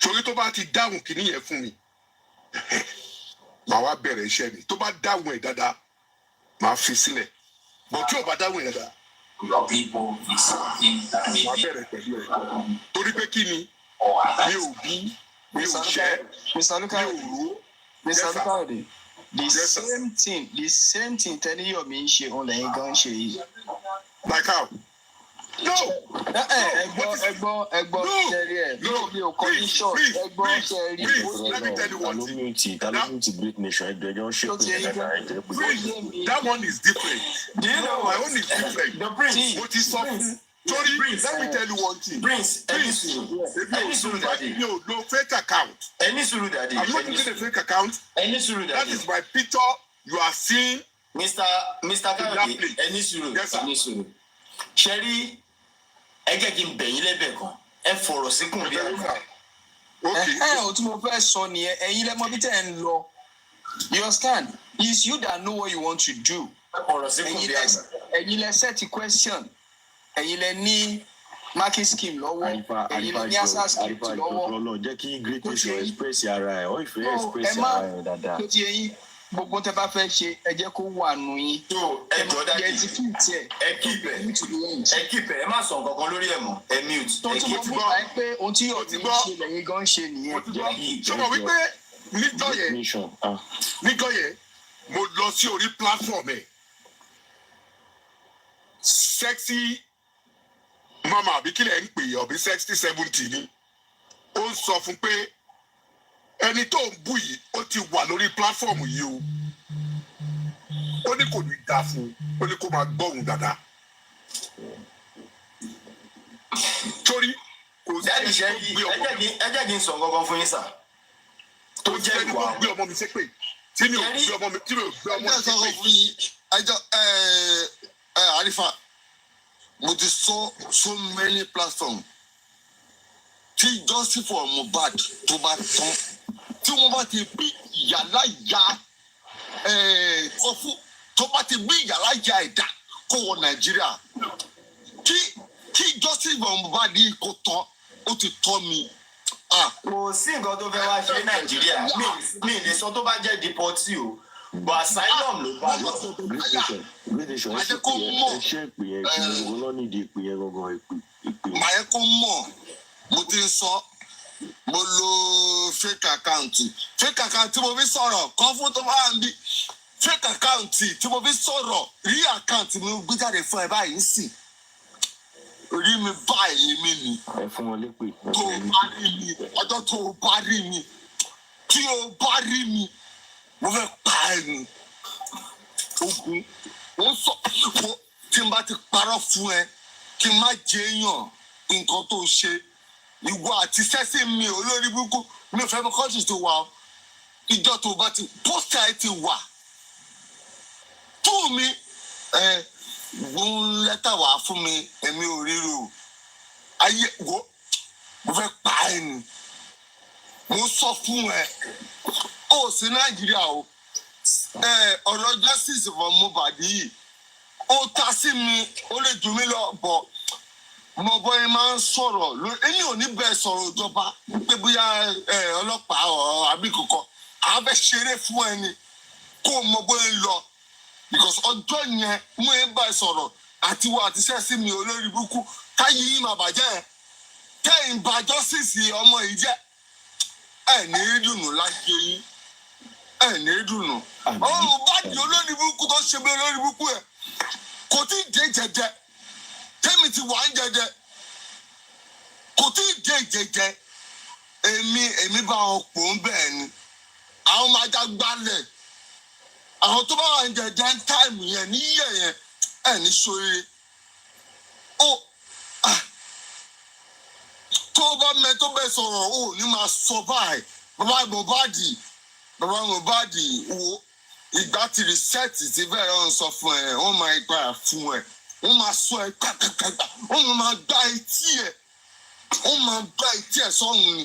Speaker 5: Torí tó bá ti dáhùn kíní yẹn fún mi. Màá wá bẹ̀rẹ̀ iṣẹ́ mi. Tó bá dáhùn ẹ̀ dáadáa, màá fi sílẹ̀. But tí ò bá dáhùn ẹ̀ dáadáa, màá bẹ̀rẹ̀ pẹ̀lú ẹ̀. Torí pé kí ni? Mi ò bí, mi ò ṣẹ́, mi ò ró.
Speaker 4: Mr. Lukayode, the same thing telling you me ṣe on the gun ṣe.
Speaker 5: Like how? No.
Speaker 4: Ẹgbọ́ ṣẹ́rí ẹ̀. No, mi ò kọ́ ní short. Ẹgbọ́ ṣẹ́rí.
Speaker 5: Let me tell you one thing. That one is different.
Speaker 2: Do you know
Speaker 5: my own is different?
Speaker 2: The Prince.
Speaker 5: What is something? Sorry, let me tell you one thing.
Speaker 2: Prince, any suru daddy.
Speaker 5: No fake account.
Speaker 2: Any suru daddy.
Speaker 5: I'm not using a fake account.
Speaker 2: Any suru daddy.
Speaker 5: That is my picture you are seeing.
Speaker 2: Mr. Kayode, any suru.
Speaker 5: Yes, sir.
Speaker 2: Any suru. Sherry, ẹ jẹ́ kí n bẹ̀yìn lẹ́bẹ̀ kan. Ẹ fọ̀rọ̀ síkùn bí àgbà.
Speaker 5: Okay.
Speaker 4: O tí mo fẹ́ sọ nìyẹn, ẹ̀yin lẹ mọ̀ bí tẹ́ ẹ ń lọ. You understand? It's you that know what you want to do.
Speaker 2: Fọ̀rọ̀ síkùn bí àgbà.
Speaker 4: Ẹ̀yin lẹ set the question. Ẹ̀yin lẹ ní marking scheme lọ́wọ́. Ẹ̀yin lẹ ní answer scheme lọ́wọ́.
Speaker 7: Jẹ́ kí great nation express ara ẹ̀, ó ìfẹ́ express ara ẹ̀ dáadáa.
Speaker 4: Tó ti ẹ̀yin gbogbo tẹ́ bá fẹ́ ṣe ẹ jẹ́ kó wà nù yín.
Speaker 2: So ẹ jọ dájú.
Speaker 4: Ẹ ti fi tiẹ̀.
Speaker 2: Ẹ keep ẹ má sọ nǹkan kan lórí ẹ̀ mọ́. Ẹ mute.
Speaker 4: Tó tún mọ̀ nípa ẹ pé ohun tí yóò ní ṣe lẹ́yìn gan ṣe nìyẹn.
Speaker 5: Ṣọmọ wípé níjọ́ yẹn mo lọ sí orí platform ẹ̀. Sexy mama àbí kílẹ̀ ń pè é ọ̀bí 60-70 ni. Ó ń sọ fún pé ẹni tó ń bú yìí ó ti wà lórí platform yìí o. Ó ní kò ní dá fún un, ó ní kó máa gbọ́hùn dáadáa. Torí kò sí ẹni tó gbé ọmọ mi.
Speaker 2: Ẹ jẹ́ kí n sọ nǹkan kan fún yín sà.
Speaker 5: Tó jẹ́ ẹni tó gbé ọmọ mi ṣépè. Tí mi ò gbé ọmọ mi ṣépè.
Speaker 8: Ẹjọ́ Arifa, mo ti sọ so many platforms. Tí justice for Mohbad tó bá tán, tí wọ́n bá ti bí yàrá ya kọ́fú tó bá ti bí yàrá ya ẹ̀dá kó wọ Nàìjíríà. Kí justice for Mohbad yìí kó tán, ó ti tọ́ mi.
Speaker 2: Kò sí nǹkan tó fẹ́ wá ṣe Nàìjíríà. Mi lè sọ tó bá jẹ́ deportee o. But asylum ló bá lọ.
Speaker 8: Màá yẹ kó mọ̀, mo ti ń sọ, mo lo fake account tí mo fi sọ̀rọ̀ kan fún tó bá ń bí fake account tí mo fi sọ̀rọ̀ rí account mi gbé jáde fún ẹ báyìí ń sìn. Orí mi báyìí mi ni. Tó o bá rí mi, ọjọ́ tó o bá rí mi, tí o bá rí mi, mo fẹ́ pa ẹ ni. Ogun, ó sọ tí n bá ti parọ́ fún ẹ, kí n má jẹ èèyàn nǹkan tó ṣe. Ìwọ àti sẹ́sìn mi olórí burúkú mi ò fẹ́ mọ kọ́ńtì tó wà ọ́. Ìjọ tó bá ti pósítà ẹ ti wà. Fún mi, gbóhùn lẹ́tà wá fún mi, èmi ò ríro. Ayé wo, mo fẹ́ pa ẹ ni. Mo sọ fún ẹ, ó sí Nàìjíríà o. Ọ̀rọ̀ justice for Mohbad yìí, ó ta sí mi, ó lè jù mí lọ bọ̀. Mo bọ́ ẹ máa ń sọ̀rọ̀ lórí, èmi ò ní bẹ́ẹ̀ sọ̀rọ̀ ìjọba pé bóyá ọlọ́pàá àbí kankan. A fẹ́ ṣeré fún ẹni kó mọ bóyá ń lọ. Because ọjọ́ yẹn mo ń bá ẹ sọ̀rọ̀ àti wo àti sẹ́sí mi olórí burúkú káyé yìí máa bàjẹ́ ẹ̀. Kẹ́yìn bá justice ọmọ yìí jẹ́. Ẹ ní dùnú láyé yín. Ẹ ní dùnú. Ọ̀rọ̀ bá di olórí burúkú tó ṣe bí olórí burúkú ẹ̀. Kò tí ì dé jẹjẹ. Tẹ́mi ti wà ń jẹjẹ. Kò tí ì dé jẹjẹ. Èmi bá wọn pò ń bẹ́ẹ̀ ni. Àwọn máa já gbálẹ̀. Àwọn tó bá wà ń jẹjẹ ń táìmù yẹn ní yíyẹ yẹn ẹ̀ ní ṣoríire. Tó o bá mẹ tó bẹ sọ̀rọ̀ o ní máa sọ báyìí. Baba Mohbad wo ìgbà tí rìsẹ́ẹ̀tì ti bẹ̀rẹ̀ ń sọ fún ẹ, wọ́n máa gbà fún ẹ. Wọ́n máa sọ ẹ kàkàkàkà. Wọ́n máa gbá etí ẹ̀. Wọ́n máa gbá etí ẹ̀ sọ́run ni.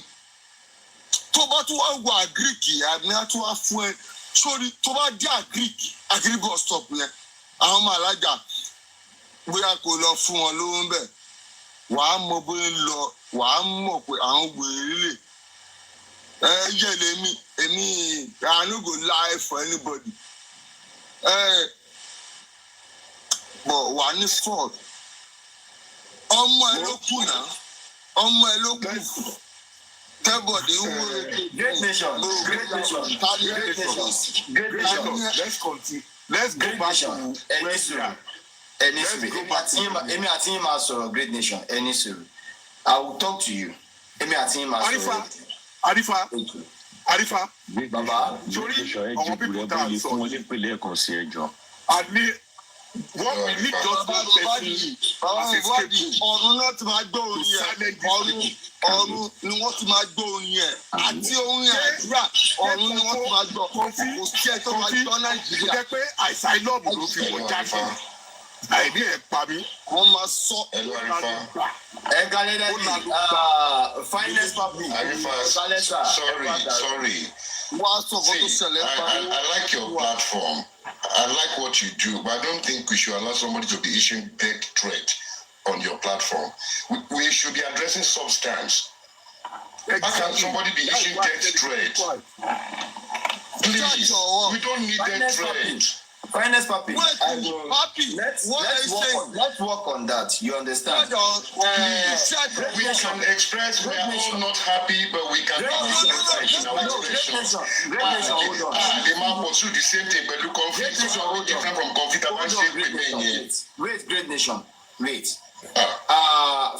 Speaker 8: tó bá tún wá wà àgíríkì àmì àtún wá fún ẹ sórí tó bá dé àgíríkì bus stop yẹn àwọn ọmọ alájà bóyá kò lọ fún wọn lówó ń bẹ̀ wàá mọ bóyá ń lọ wàá mọ̀ pé àwọn wèrè lè yẹ lèmi èmi I no go lie for anybody but wà ní fraud ọmọ ẹ ló kù náà ọmọ ẹ ló kù tẹ́bọ̀dì
Speaker 2: Great nation.
Speaker 5: Let's continue. Let's go back to
Speaker 2: Emi àti yín máa sọ̀rọ̀ Great Nation. Ẹni sùúrù. I will talk to you. Emi àti yín máa sọ̀rọ̀.
Speaker 5: Arifa.
Speaker 2: Baba.
Speaker 7: Sorry, àwọn people that are so ìpínlẹ̀ kan sí ẹjọ́.
Speaker 5: Àní what we need just one person as a scapegoat.
Speaker 8: ọ̀run náà ti máa gbọ́ orin yẹn ọ̀run ni wọ́n ti máa gbọ́ orin yẹn àti orin yẹn àdúrà ọ̀run ni wọ́n ti máa gbọ́ kò sí ẹ̀ tó máa gbọ́ Nàìjíríà.
Speaker 5: Jẹ́ pé àìsàn ìlọ́ọ̀bù ló fi wọ́n jáde. Àìní ẹ̀ pa mí.
Speaker 8: Wọ́n máa sọ
Speaker 2: Finance public.
Speaker 6: Sorry.
Speaker 8: wá sọ kó tó ṣẹlẹ̀ pa mí.
Speaker 6: I like your platform. I like what you do, but I don't think we should allow somebody to be issuing death threat on your platform. We should be addressing substance. How can somebody be issuing death threat? Please, we don't need death threat.
Speaker 2: Finance papi.
Speaker 8: Let's
Speaker 2: work on that. You understand?
Speaker 6: We can express we are all not happy, but we can express our expression. The man pursue the same thing, but look conflict. So how different from conflict about
Speaker 2: Wait, Great Nation. Wait.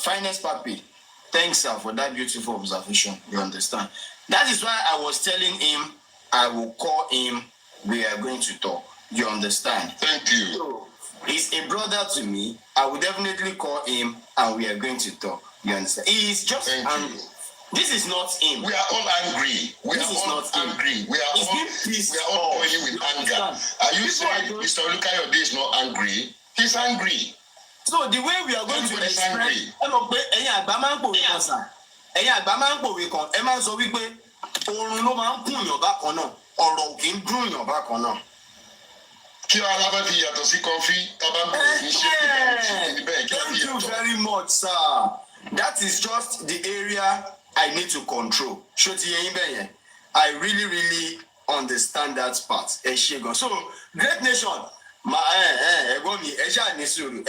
Speaker 2: Finance papi. Thanks, sir, for that beautiful observation. You understand? That is why I was telling him I will call him. We are going to talk. You understand?
Speaker 6: Thank you.
Speaker 2: So, he's a brother to me. I will definitely call him and we are going to talk. You understand? He's just angry. This is not him.
Speaker 6: We are all angry. We are all angry. We are all going with anger. Are you saying Mr. Olukayode is not angry? He's angry.
Speaker 2: So the way we are going to express, ẹ̀yin àgbà máa ń pòwe kan sà. Ẹ̀yin àgbà máa ń pòwe kan. Ẹ máa ń sọ wípé oorun ló máa ń kùn yàn bákan náà. Ọ̀rọ̀ kì í dùn yàn bákan náà.
Speaker 6: Kí alábẹ́ fi yàtọ̀ sí kọfí, tábàgbé òfin ṣe é.
Speaker 2: Thank you very much, sir. That is just the area I need to control. Ṣó ti yẹ yín bẹ́ẹ̀ yẹn? I really understand that part. Ẹ ṣé gan. So, Great Nation, ẹ̀gbọ́n mi, ẹ ṣáà ní sùúrù,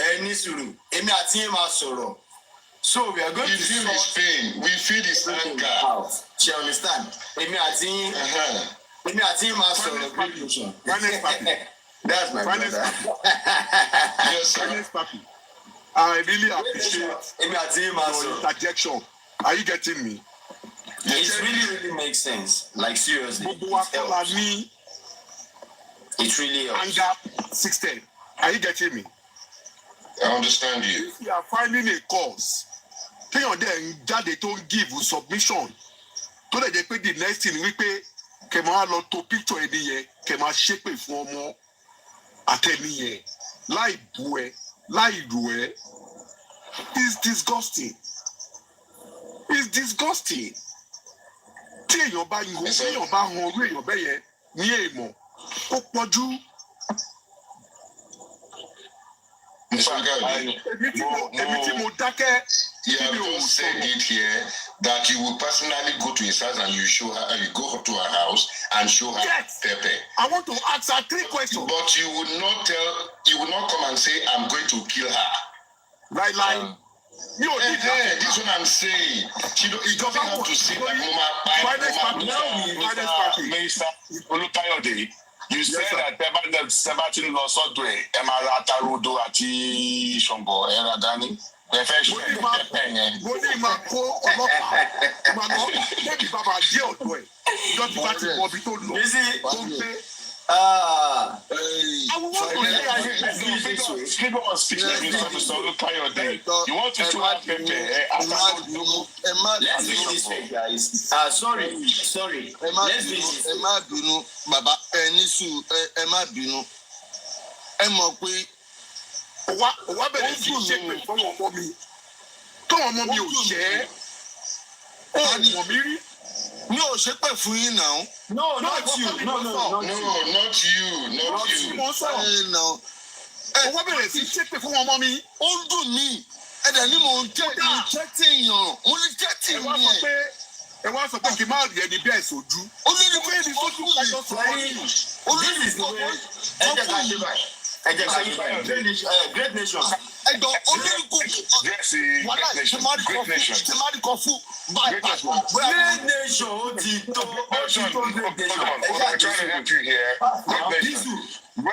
Speaker 2: èmi àti yín máa sọ̀rọ̀. So, we are going to
Speaker 6: feel his pain. We feel his anger.
Speaker 2: She understand? Èmi àti yín máa sọ̀rọ̀ Great Nation. That's my brother.
Speaker 5: Yes, sir. I really appreciate your interjection. Are you getting me?
Speaker 2: It really makes sense. Like seriously. It really helps.
Speaker 5: Anger system. Are you getting me?
Speaker 6: I understand you.
Speaker 5: If you are finding a cause, tell them that they don't give you submission. To let them pay the next thing we pay. Kema lọ to picture ẹni yẹn, kema ṣépè fún ọmọ àtẹni yẹn, láì bú ẹ, láì lù ẹ. It's disgusting. It's disgusting. Tí èèyàn bá yan orú èèyàn bẹ́ẹ̀ yẹn ní èèmọ̀, ó pọ̀jù. Èmi tí mo dákẹ́.
Speaker 6: You have just said it here that you will personally go to his house and you show her, you go to her house and show her pepper.
Speaker 5: I want to ask her 3 questions.
Speaker 6: But you will not come and say, I'm going to kill her.
Speaker 5: Right,
Speaker 6: this is what I'm saying. It doesn't have to say that Minister
Speaker 5: Olukayode,
Speaker 6: you said that Sebastian lost Sodwe, Emara Tarudo, Ati Shombo, Eradani.
Speaker 5: Mo ní máa kó ọlọ́pàá máa lọ lẹ́bi bàbá jẹ́ ọ̀dọ́ ẹ̀ lọ́dún bá ti mọ ibi tó lọ tó ń gbé.
Speaker 6: You want to show up
Speaker 2: Let's do this way, guys. Sorry.
Speaker 8: Ẹ má bínú, bàbá ẹ ní sùúrù, ẹ má bínú. Ẹ mọ̀ pé
Speaker 5: Òwá bẹ̀rẹ̀ sí ṣépè fún ọmọ mi. Tó ọmọ mi ò ṣẹ́, ó mọ̀ mí rí.
Speaker 8: Mi ò ṣépè fún yín now.
Speaker 2: No, not you. No,
Speaker 5: not you.
Speaker 8: Mo sọ ẹ now. Ẹ wọ́n bẹ̀rẹ̀ sí ṣépè fún ọmọ mi. Ó ń dùn mí. Ẹ dẹ̀ ní mò ń tẹ́tí èèyàn. Mo ní tẹ́tí mi ẹ̀.
Speaker 5: Ẹ wá sọ pé kí n máa rí ẹni bẹ́ẹ̀ sójú.
Speaker 8: Olórí pé ní sójú kájọ sọ wọ́n ní. Olórí sọ wọ́n
Speaker 2: ẹ jẹ́ ká ṣe báyìí. Ẹ jẹ́ ká ṣe báyìí. Great nation.
Speaker 8: Ẹ̀dọ̀ olórí kò wàhálà tẹ̀mádì kọ fún báyìí.
Speaker 2: Great nation ó ti tó great nation. Ẹ jẹ́ àjọṣe.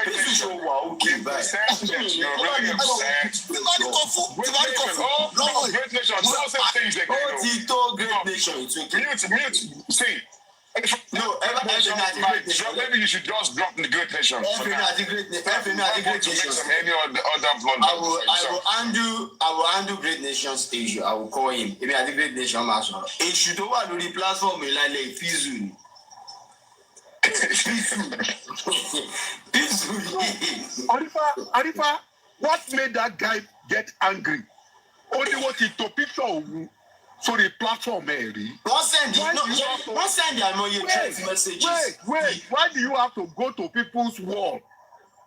Speaker 2: This is wà ókè báyìí.
Speaker 8: Tẹ̀mádì kọ fún lọ́wọ́ yìí.
Speaker 2: Ó ti tó great nation.
Speaker 3: See.
Speaker 2: No,
Speaker 3: maybe you should just drop the great nation.
Speaker 2: Any other great nation.
Speaker 3: Any other blunder.
Speaker 2: I will undo great nations issue. I will call him. Any other great nation master. Issue tó wà lórí platform ìlànà ìfizù.
Speaker 5: Arifa, what made that guy get angry? Only what he took picture of. So the platform, Mary.
Speaker 2: Wọ́n send àìmọye text messages.
Speaker 5: Wait. Why do you have to go to people's wall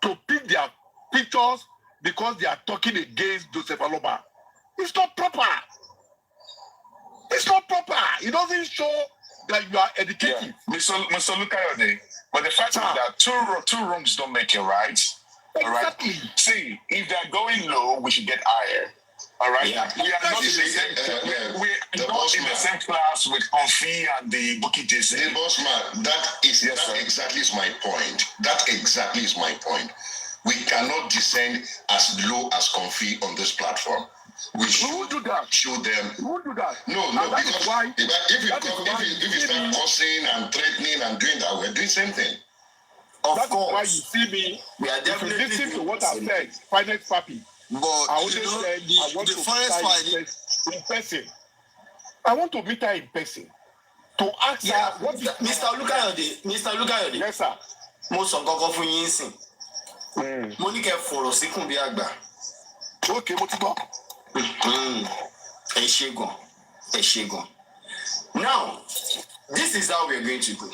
Speaker 5: to pick their pictures because they are talking against Joseph Aloba? It's not proper. It doesn't show that you are educated.
Speaker 3: Yeah. Mr. Lukayode, but the fact is that two wrongs don't make it right.
Speaker 5: Exactly.
Speaker 3: All right? See, if they're going low, we should get higher. All right,
Speaker 2: yeah.
Speaker 3: We are not in the same. We're not in the same class with Konfi and the Bukky Jesse.
Speaker 9: The boss man, that exactly is my point. We cannot descend as low as Konfi on this platform. We should
Speaker 5: do that.
Speaker 9: Show them.
Speaker 5: We won't do that.
Speaker 9: No, because if you start cursing and threatening and doing that, we're doing the same thing.
Speaker 5: That's why you see me.
Speaker 2: We are definitely
Speaker 5: listen to what I said. Finance papi.
Speaker 8: But
Speaker 5: I always said I want to meet her in person. I want to meet her in person to ask her what is
Speaker 2: Mr. Lukayode.
Speaker 5: Yes, sir.
Speaker 2: Mo sọ nǹkan fún yín sìn. Mo ní kẹ́ fọ̀rọ̀ síkùn bí àgbà.
Speaker 5: Okay, mo ti gbọ́.
Speaker 2: Ẹ ṣé gan. Now, this is how we're going to go.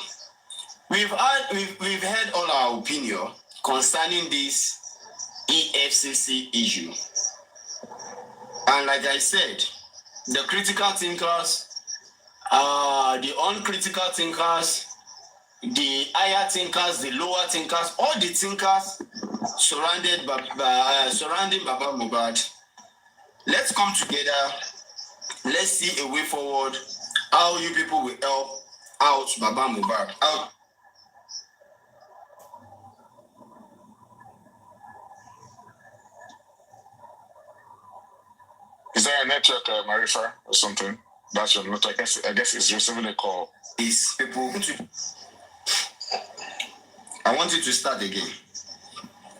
Speaker 2: We've heard all our opinion concerning this EFCC issue. And like I said, the critical thinkers, the uncritical thinkers, the higher thinkers, the lower thinkers, all the thinkers surrounding Baba Mohbad. Let's come together. Let's see a way forward. How you people will help out Baba Mohbad.
Speaker 3: Is there a network, Marifa, or something? That's your note. I guess it's receiving a call.
Speaker 2: Is people. I want you to start again.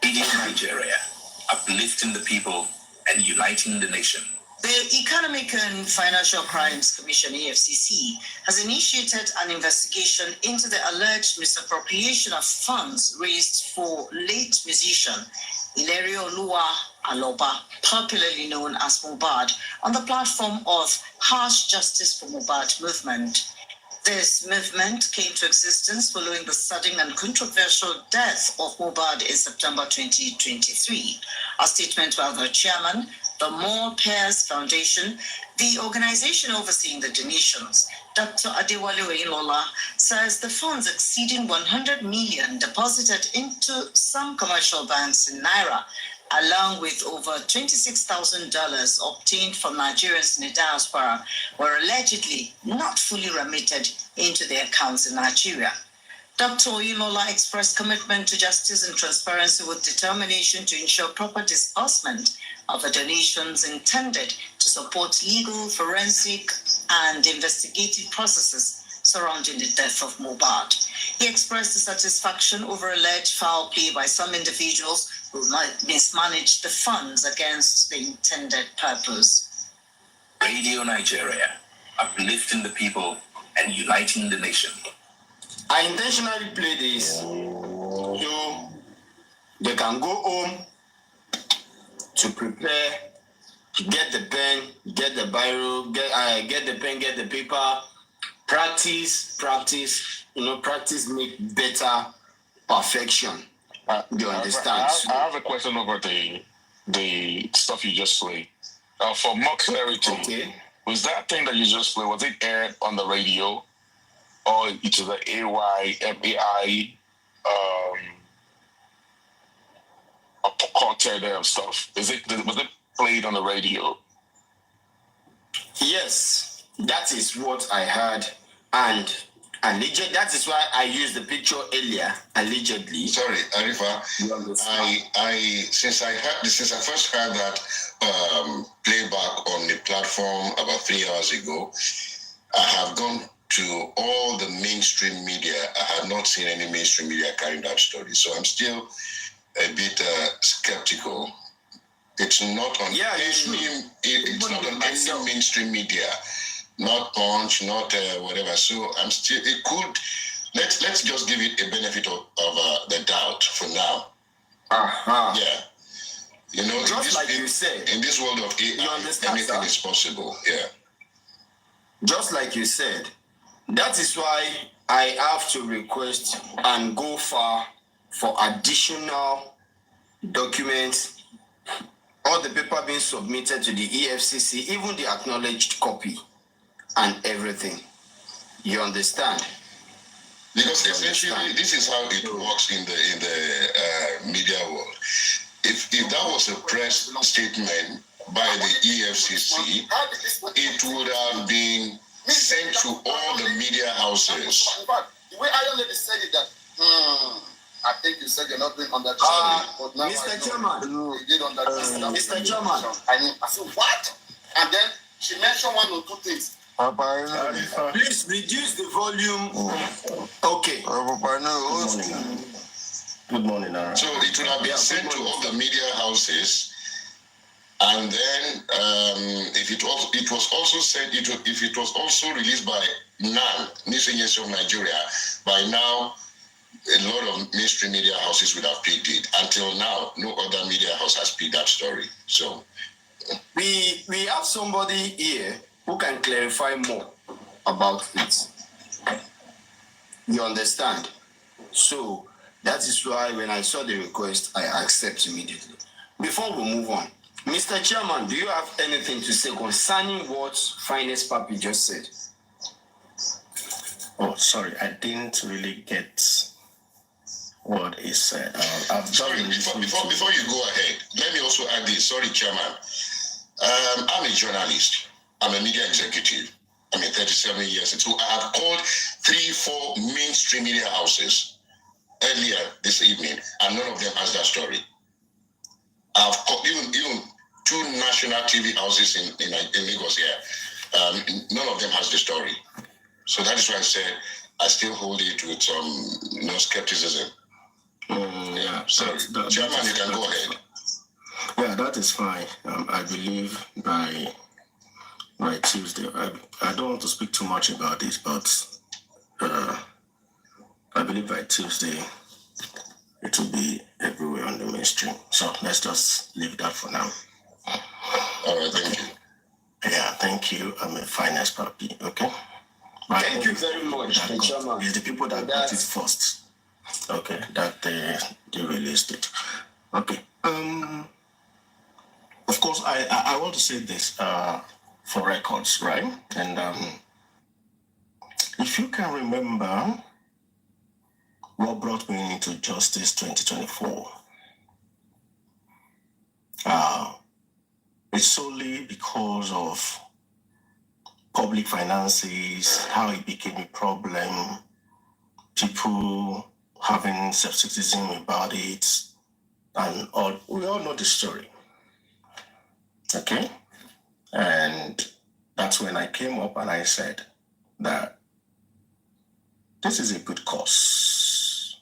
Speaker 10: Leading Nigeria, uplifting the people, and uniting the nation.
Speaker 11: The Economic and Financial Crimes Commission, EFCC, has initiated an investigation into the alleged misappropriation of funds raised for late musician Ilario Lua Aloba, popularly known as Mohbad, on the platform of Harsh Justice for Mohbad movement. This movement came to existence following the sudden and controversial death of Mohbad in September 2023. A statement by the chairman, the More Pairs Foundation, the organization overseeing the donations, Dr. Adewale Oyinlola, says the funds exceeding 100 million deposited into some commercial banks in Naira, along with over $26,000 obtained from Nigerians in the diaspora, were allegedly not fully remitted into their accounts in Nigeria. Dr. Oyinlola expressed commitment to justice and transparency with determination to ensure proper disbursement of the donations intended to support legal, forensic, and investigative processes surrounding the death of Mohbad. He expressed dissatisfaction over alleged foul play by some individuals who might mismanage the funds against the intended purpose.
Speaker 10: Radio Nigeria, uplifting the people and uniting the nation.
Speaker 2: I intentionally play this so they can go home to prepare, get the pen, get the biro, get the pen, get the paper, practice, practice make better perfection. You understand?
Speaker 3: I have a question over the stuff you just played. For more clarity,
Speaker 2: Okay.
Speaker 3: was that thing that you just played, was it aired on the radio? Or it was the AY, quartet and stuff? Was it played on the radio?
Speaker 2: Yes, that is what I heard, and alleged. That is why I used the picture earlier. Allegedly.
Speaker 9: Sorry, Arifa. Since I first heard that playback on the platform about 3 hours ago, I have gone to all the mainstream media. I have not seen any mainstream media carrying that story, so I'm still a bit skeptical. It's not on it's not on any mainstream media, not Punch, not whatever. So I'm still. It could. Let's just give it a benefit of the doubt for now. Yeah.
Speaker 2: Just like you said,
Speaker 9: in this world of AI, anything is possible. Yeah.
Speaker 2: Just like you said, that is why I have to request and go far for additional documents, all the paper being submitted to the EFCC, even the acknowledged copy and everything. You understand?
Speaker 9: Because essentially, this is how it works in the media world. If that was a press statement by the EFCC, it would have been sent to all the media houses.
Speaker 8: The way I already said it, that I think you said you're not doing understanding. But now
Speaker 2: Mr. Chairman,
Speaker 8: you did understand.
Speaker 2: Mr. Chairman,
Speaker 8: I said what? And then she mentioned 1 or 2 things.
Speaker 2: please reduce the volume. Okay.
Speaker 7: Good morning,
Speaker 9: So it would have been sent to all the media houses, and then if it was also sent, if it was also released by NAN, News Agency of Nigeria, by now a lot of mainstream media houses would have picked it. Until now, no other media house has picked that story. So
Speaker 2: we have somebody here who can clarify more about it. You understand? So that is why when I saw the request, I accept immediately. Before we move on, Mr. Chairman, do you have anything to say concerning what Finest Papi just said?
Speaker 7: Oh, sorry, I didn't really get what he said.
Speaker 9: Sorry, before you go ahead, let me also add this. Sorry, Chairman. I'm a journalist. I'm a media executive. I'm 37 years. So I have called 3-4 mainstream media houses earlier this evening, and none of them has that story. I've called even 2 national TV houses in Lagos here. None of them has the story. So that is why I said I still hold it with some skepticism.
Speaker 7: Yeah,
Speaker 9: so Chairman, you can go ahead.
Speaker 7: Yeah, that is fine. I believe by Tuesday. I don't want to speak too much about this, but I believe by Tuesday it will be everywhere on the mainstream. So let's just leave that for now.
Speaker 9: All right, thank you.
Speaker 7: Yeah, thank you. I'm a Finest Papi. Okay.
Speaker 2: Thank you very much, Chairman.
Speaker 7: It's the people that got it first. Okay, that they released it. Okay. Of course, I want to say this for records, right? And if you can remember what brought me into Justice 2024, it's solely because of public finances, how it became a problem, people having skepticism about it, and all. We all know the story. Okay? And that's when I came up and I said that this is a good cause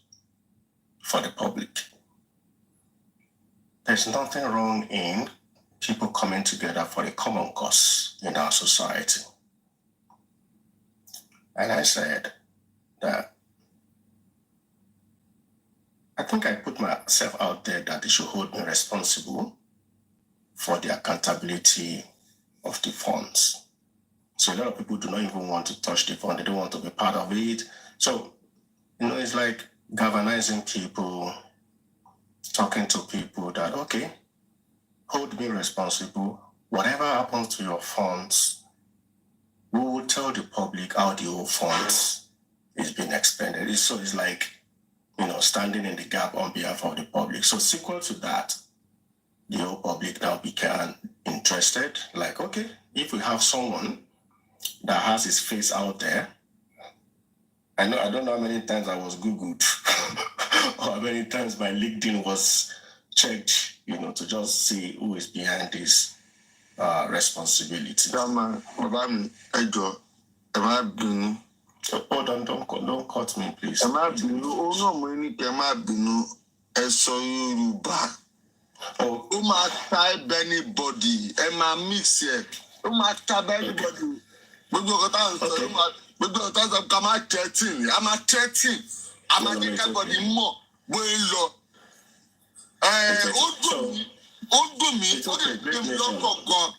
Speaker 7: for the public. There's nothing wrong in people coming together for a common cause in our society. And I said that I think I put myself out there that they should hold me responsible for the accountability of the funds. So a lot of people do not even want to touch the fund. They don't want to be part of it. So, it's like galvanizing people, talking to people that, okay, hold me responsible. Whatever happens to your funds, we will tell the public how the whole funds is being expended. So it's like, standing in the gap on behalf of the public. So sequel to that, the whole public now became interested. Like, okay, if we have someone that has his face out there, I don't know how many times I was Googled or how many times my LinkedIn was checked, to just see who is behind this responsibility.
Speaker 8: Hold
Speaker 7: on, don't cut me, please.
Speaker 8: Oh, my type anybody, and my mix here. Oh, my type anybody. I'm at 13. I'm at 13. I'm at anybody more. Well,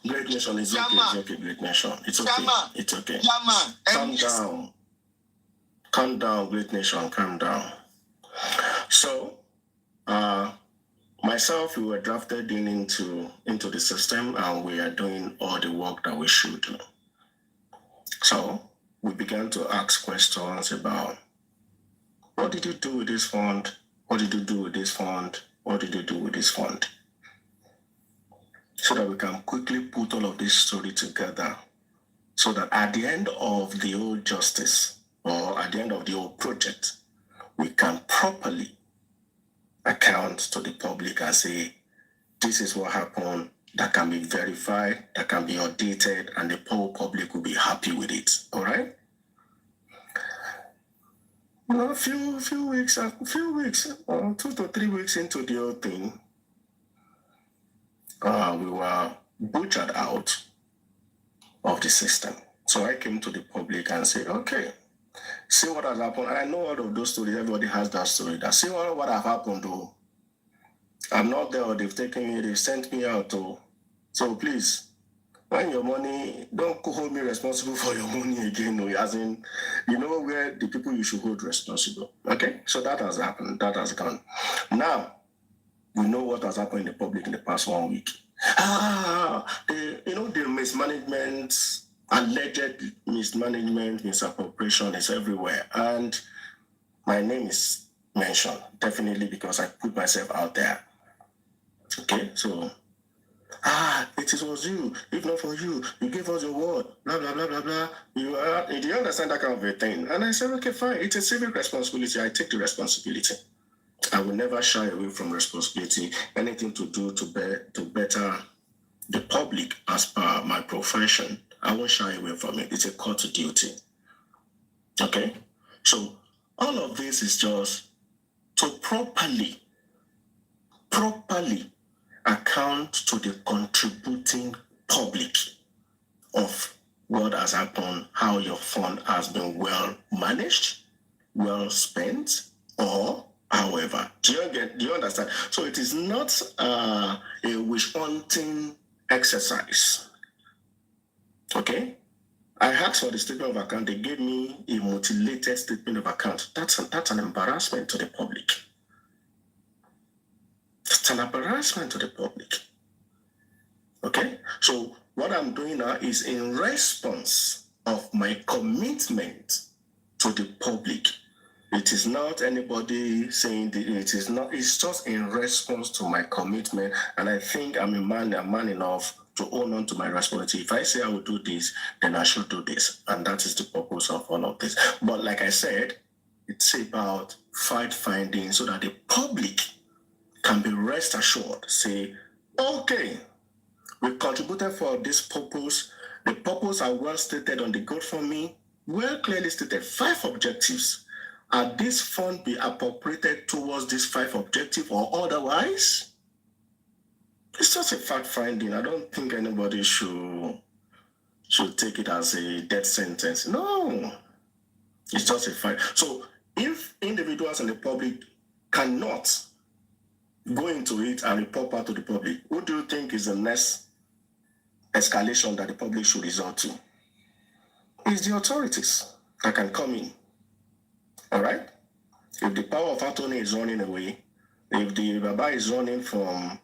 Speaker 7: Great nation is okay. Great nation. It's okay. Calm down, great nation. Calm down. So, myself, we were drafted into the system, and we are doing all the work that we should do. So we began to ask questions about, what did you do with this fund? What did you do with this fund? What did you do with this fund? So that we can quickly put all of this story together, so that at the end of the whole justice, or at the end of the whole project, we can properly account to the public and say, this is what happened, that can be verified, that can be audited, and the whole public will be happy with it. All right? A few weeks, 2 to 3 weeks into the whole thing, we were butchered out of the system. So I came to the public and said, okay, see what has happened. And I know all of those stories. Everybody has that story. See what has happened, though. I'm not there, or they've taken me, they've sent me out, though. So please, when your money, don't hold me responsible for your money again, as in, where the people you should hold responsible. Okay? So that has happened. That has gone. Now, we know what has happened in the public in the past 1 week. The mismanagement, alleged mismanagement, misappropriation is everywhere. And my name is mentioned, definitely, because I put myself out there. Okay? So, it was you. If not for you, you gave us your word. Blah, blah, blah, blah, blah. Do you understand that kind of a thing? And I said, okay, fine. It's a civic responsibility. I take the responsibility. I will never shy away from responsibility. Anything to do to better the public as per my profession, I won't shy away from it. It's a call to duty. Okay? So all of this is just to properly account to the contributing public of what has happened, how your fund has been well managed, well spent, or however. Do you understand? So it is not a wish hunting exercise. Okay? I asked for the statement of account. They gave me a mutilated statement of account. That's an embarrassment to the public. It's an embarrassment to the public. Okay? So what I'm doing now is in response of my commitment to the public. It is not anybody saying that it is not. It's just in response to my commitment. And I think I'm man enough to own on to my responsibility. If I say I will do this, then I should do this. And that is the purpose of all of this. But like I said, it's about fact-finding so that the public can be rest assured. Say, okay, we contributed for this purpose. The purpose are well stated on the GoFundMe, well clearly stated, 5 objectives. Are this fund be appropriated towards these 5 objectives or otherwise? It's just a fact finding. I don't think anybody should take it as a death sentence. No, it's just a fact. So if individuals in the public cannot go into it and report back to the public, what do you think is the next escalation that the public should resort to? It's the authorities that can come in. All right? If the power of attorney is running away, if the Baba is running from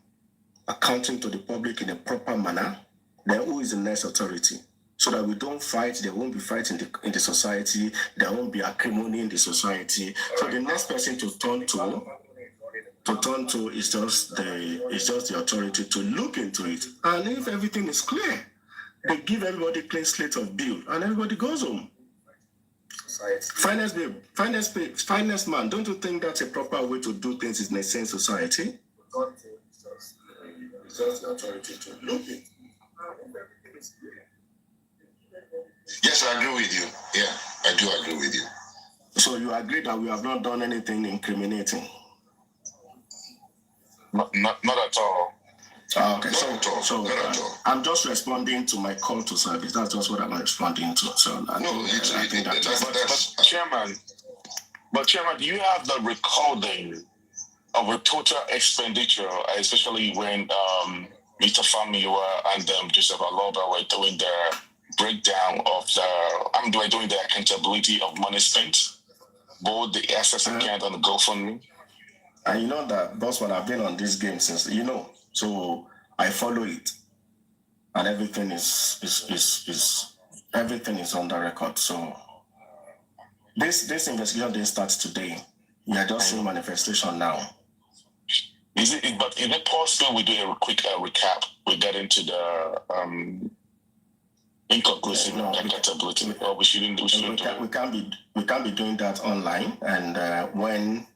Speaker 7: accounting to the public in a proper manner, then who is the next authority? So that we don't fight, there won't be fight in the society, there won't be acrimony in the society. So the next person to turn to is just the authority to look into it. And if everything is clear, they give everybody a clean slate of bill and everybody goes home. Finance man, don't you think that's a proper way to do things in a sane society? It's just the authority to look it.
Speaker 9: Yes, I agree with you. Yeah, I do agree with you.
Speaker 7: So you agree that we have not done anything incriminating?
Speaker 6: Not at all.
Speaker 7: Okay,
Speaker 9: Not at all. Not at all.
Speaker 7: I'm just responding to my call to service. That's just what I'm responding to. So
Speaker 6: Chairman, do you have the recording of a total expenditure, especially when Mr. Famiwa and Joseph Aloba were doing the breakdown of the accountability of money spent, both the access account and the GoFundMe?
Speaker 7: And you know that, Bossman, I've been on this game since, so I follow it, and everything is on the record. So this investigation didn't start today. We are just seeing manifestation now.
Speaker 6: Is it possible we do a quick recap? We get into the inconclusive accountability, or we shouldn't do it.
Speaker 7: We can't be doing that online, and when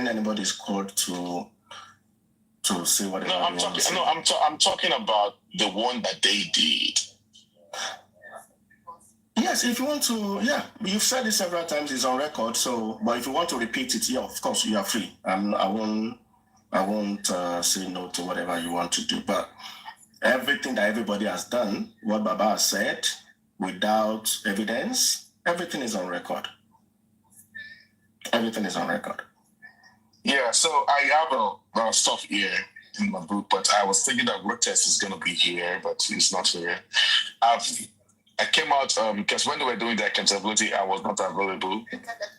Speaker 7: anybody is called to see what.
Speaker 6: I'm talking about the one that they did.
Speaker 7: Yes, if you want to, you've said it several times. It's on record. So, but if you want to repeat it, of course, you are free. I won't say no to whatever you want to do. But everything that everybody has done, what Baba has said, without evidence, everything is on record. Everything is on record.
Speaker 6: Yeah, so I have a stuff here in my book, but I was thinking that Rotes is going to be here, but he's not here. I came out because when they were doing the accountability, I was not available,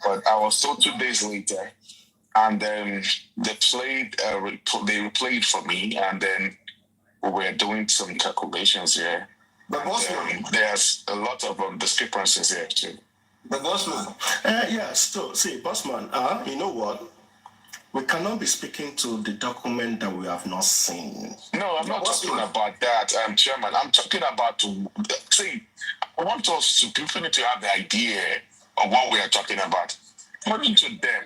Speaker 6: but I was told 2 days later, and then they replayed for me, and then we were doing some calculations here.
Speaker 2: But Bossman,
Speaker 6: there's a lot of discrepancies here too.
Speaker 2: The Bossman.
Speaker 7: So see, Bossman, you know what? We cannot be speaking to the document that we have not seen.
Speaker 6: No, I'm not talking about that, Chairman. I'm talking about I want us to people need to have the idea of what we are talking about. According to them,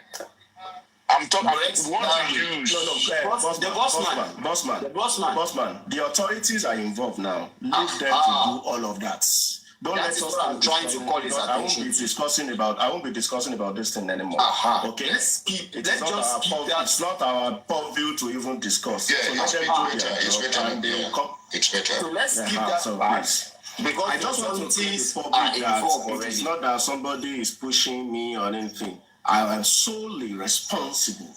Speaker 6: I'm talking what to use.
Speaker 7: Bossman. The authorities are involved now. Leave them to do all of that.
Speaker 2: That's what I'm trying to call his attention.
Speaker 7: I won't be discussing about this thing anymore. Okay? It's not our purview to even discuss.
Speaker 9: Yeah,
Speaker 7: so
Speaker 9: it's better.
Speaker 2: So let's skip that part. Because
Speaker 7: I just want to tell the public that it's not that somebody is pushing me or anything. I am solely responsible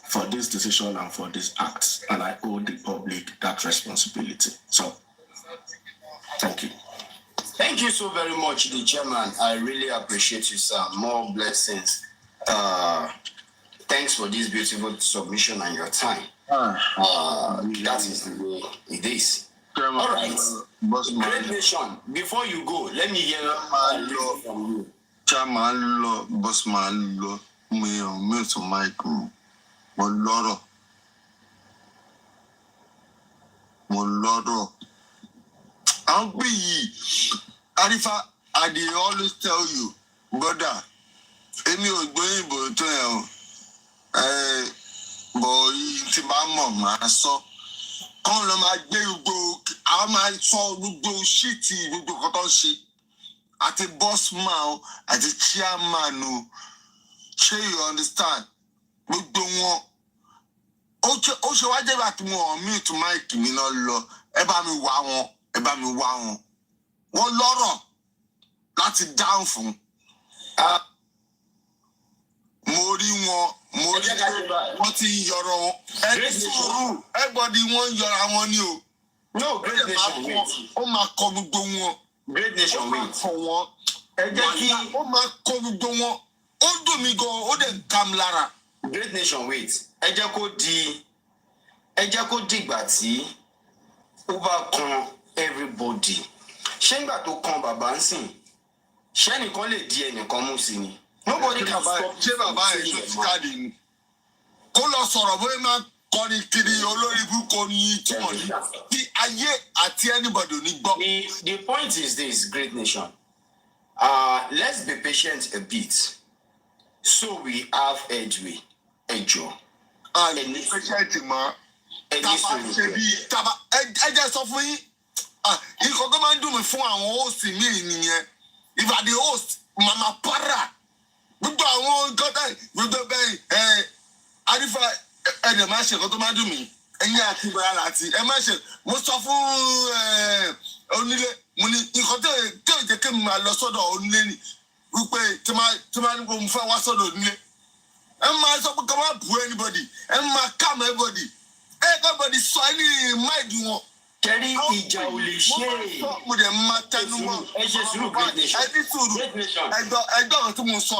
Speaker 7: for this decision and for this act, and I owe the public that responsibility. So, thank you.
Speaker 2: Thank you so very much, the chairman. I really appreciate you, sir. More blessings. Thanks for this beautiful submission and your time. That is the way it is.
Speaker 8: Chairman,
Speaker 2: all right. Great nation. Before you go, let me hear from you.
Speaker 8: Chairman, Bossman, me to Mike, Moloro. I'll be Arifa. I dey always tell you, brother. Any of going to boy, Timamo, so come on, my go. I might saw go shitty, go cotton shit. At a boss man, at a chairman, sure you understand. We don't want. Ocho, why they back more me to Mike, me no law. Eba mi wa. One lọ́rọ̀ láti dáhùn fún. Mo rí wọ́n ti yọ̀rọ̀ wọn. Ẹni sùúrù, everybody wọ́n yọra wọn ni o.
Speaker 2: No, great nation.
Speaker 8: Ó máa kọ gbogbo wọn.
Speaker 2: Great nation, wait.
Speaker 8: For one, ó máa kọ gbogbo wọn. Ó dùn mí gan, ó dẹ̀ ga mi lára.
Speaker 2: Great nation, wait. Ẹ jẹ́ kó di ìgbà tí ó bá kan everybody. Ṣé nígbà tó kan bàbá ń sìn? Ṣé ẹnìkan lè di ẹnìkan mú sí ni? Nobody can stop.
Speaker 8: Ṣé bàbá ẹ̀ tó ti jáde ni? Kó lọ sọ̀rọ̀ bóyá máa kọrin kiri olórí burúkú ni tí wọ́n ní. Bí ayé àti anybody ò ní gbọ́.
Speaker 2: The point is this, great nation. Let's be patient a bit. So we have Edwin, Ejo.
Speaker 8: And patient ma. Taba ẹ jẹ́ sọ fún yín. Nǹkan tó máa ń dùn mí fún àwọn host mi nìyẹn. If I dey host, mama para. Gbogbo àwọn nǹkan tẹ̀ gbogbo bẹ́ẹ̀ Arifa ẹ̀dẹ̀ máa ṣe nǹkan tó máa dùn mí. Ẹ̀yin àti ìbára láti ẹ má ṣe. Mo sọ fún onílé mo ní nǹkan tó jẹ́ kí n máa lọ sọ́dọ̀ onílé ni wípé tí máa ní kó mo fẹ́ wá sọ́dọ̀ onílé. Ẹ máa sọ pé kí wọ́n bú anybody. Ẹ máa calm everybody. Everybody sọ ẹni máìdì wọn.
Speaker 2: Kẹ́rí ìjà ò lè ṣe é.
Speaker 8: Mo dẹ̀ máa tẹnu mọ́.
Speaker 2: Ẹ ṣe sùúrù great nation.
Speaker 8: Ẹ ní sùúrù. Ẹgbẹ́ ọ̀rọ̀ tí mo sọ.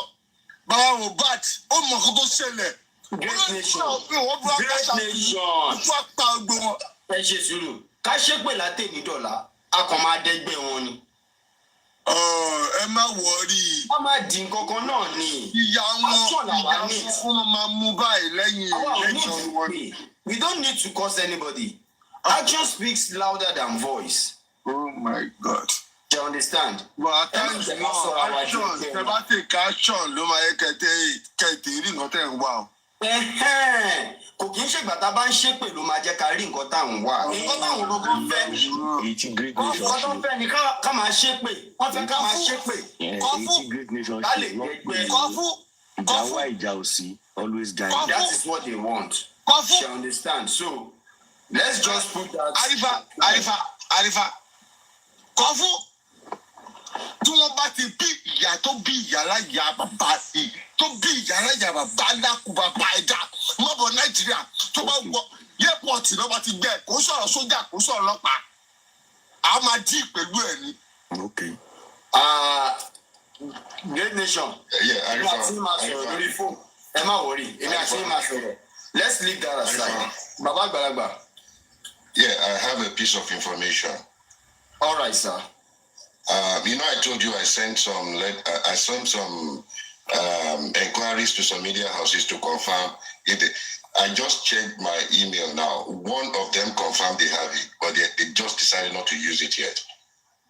Speaker 8: Baba Mohbad, ó mọ̀ kó tó ṣẹlẹ̀.
Speaker 2: Great nation.
Speaker 8: Great nation.
Speaker 2: Ẹ ṣe sùúrù. Ká ṣépè látẹ̀ ní dọ̀là, a kàn máa dẹ́gbẹ́ wọn ni.
Speaker 8: Ẹ má wọrí.
Speaker 2: Wọ́n máa di nǹkankan náà ni.
Speaker 8: Ìyá wọn máa mú báyìí lẹ́yìn wọn.
Speaker 2: We don't need to curse anybody. Action speaks louder than voice.
Speaker 8: Oh my God.
Speaker 2: Do you understand?
Speaker 8: Well, at times, action, never take action. Ló máa yẹ kẹ̀tẹ̀ rí nǹkan tẹ̀ ń wá o.
Speaker 2: Kò kí n ṣègbà tá a bá ń ṣépè ló máa jẹ́ ká rí nǹkan tá à ń wá. Nǹkan táwọn ológun fẹ́. Nǹkan tó ń fẹ́ ni ká máa ṣépè. Wọ́n fẹ́ ká máa ṣépè. Kọ́fú ká lè gbẹgbẹ́. Kọ́fú.
Speaker 12: Ìjà òsì always guide.
Speaker 2: That is what they want.
Speaker 8: Kọ́fú.
Speaker 2: You understand? So let's just put that.
Speaker 8: Arifa. Kọ́fú. Tí wọ́n bá ti bí ìyá tó bí ìyàrá ìyá bàbá yìí tó bí ìyàrá ìyá bàbá lákù bàbá ẹja mọ́bọ̀ Nàìjíríà tó bá wọ yẹ́pọ̀tì lọ́ba ti gbẹ kó sọ̀rọ̀ sójà kó sọ̀rọ̀ ọlọ́pàá a máa dí pẹ̀lú ẹ̀ ni.
Speaker 12: Okay.
Speaker 2: Great nation. Èmi àti máa sọ̀rọ̀ lórí fóònù. Ẹ má wọrí. Èmi àti máa sọ̀rọ̀. Let's leave that aside. Baba àgbàlagbà.
Speaker 9: Yeah, I have a piece of information.
Speaker 2: All right, sir.
Speaker 9: You know, I told you I sent some inquiries to some media houses to confirm it. I just checked my email now. One of them confirmed they have it, but they just decided not to use it yet.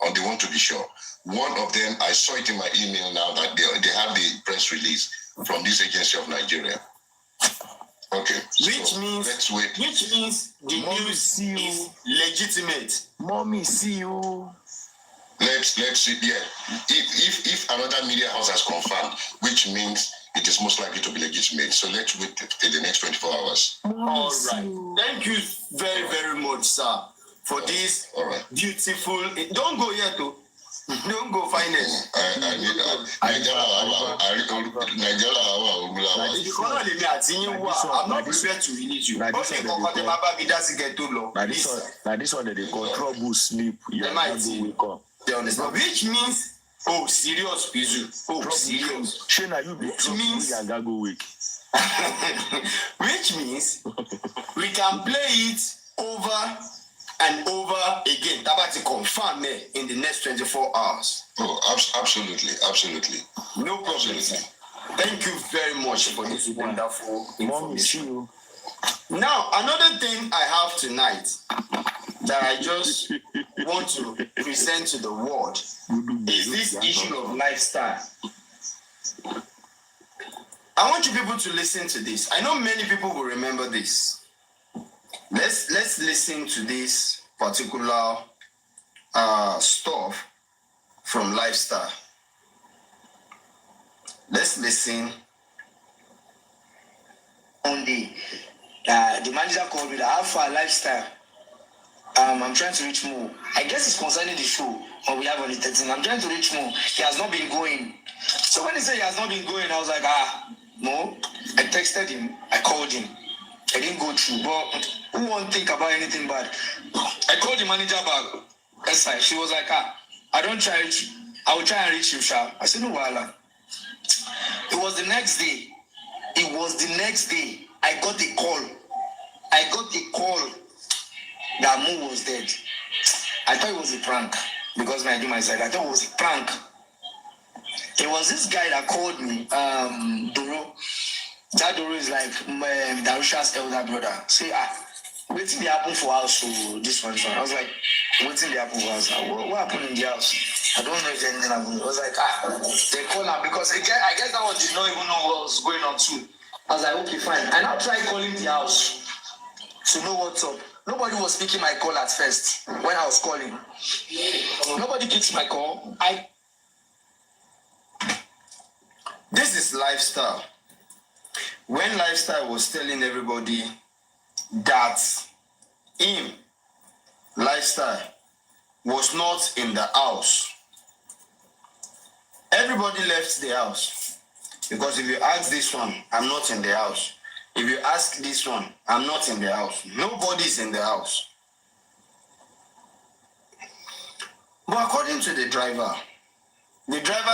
Speaker 9: Or they want to be sure. One of them, I saw it in my email now that they have the press release from this agency of Nigeria. Okay.
Speaker 2: Which means the news is legitimate.
Speaker 12: Mommy, see you.
Speaker 9: Let's see. Yeah, if another media house has confirmed, which means it is most likely to be legitimate. So let's wait till the next 24 hours.
Speaker 2: All right. Thank you very, very much, sir, for this beautiful. Don't go yet, though. Don't go find it. I'm not prepared to release you.
Speaker 12: This one that they call trouble sleep.
Speaker 2: Which means, serious, Pizu. Serious.
Speaker 12: Which
Speaker 2: means we can play it over and over again. Tabati confirm in the next 24 hours.
Speaker 9: Oh, absolutely.
Speaker 2: No problem. Absolutely. Thank you very much for this wonderful information. Now, another thing I have tonight that I just want to present to the world is this issue of lifestyle. I want you people to listen to this. I know many people will remember this. Let's listen to this particular stuff from lifestyle. Let's listen.
Speaker 4: On the manager called me, I have for a lifestyle. I'm trying to reach Mo. I guess it's concerning the show we have on the 13th. I'm trying to reach Mo. He has not been going. So when he said he has not been going, I was like, Mo. I texted him. I called him. I didn't go through. But who won't think about anything bad? I called the manager back. She was like, I don't try it. I will try and reach him sharp. I said, no, Wala. It was the next day. I got a call that Mo was dead. I thought it was a prank because when I do my side, I thought it was a prank. There was this guy that called me, Doro. That Doro is like Darusha's elder brother. Say, waiting the happen for us, so this one. I was like, waiting the happen for us. What happened in the house? I don't know if anything happened. I was like, they call her because I guess that one did not even know what was going on too. I was like, okay, fine. I now tried calling the house to know what's up. Nobody was picking my call at first when I was calling. Nobody picks my call.
Speaker 2: This is Lifestyle. When Lifestyle was telling everybody that him, Lifestyle, was not in the house, everybody left the house. Because if you ask this one, I'm not in the house. If you ask this one, I'm not in the house. Nobody's in the house. But according to the driver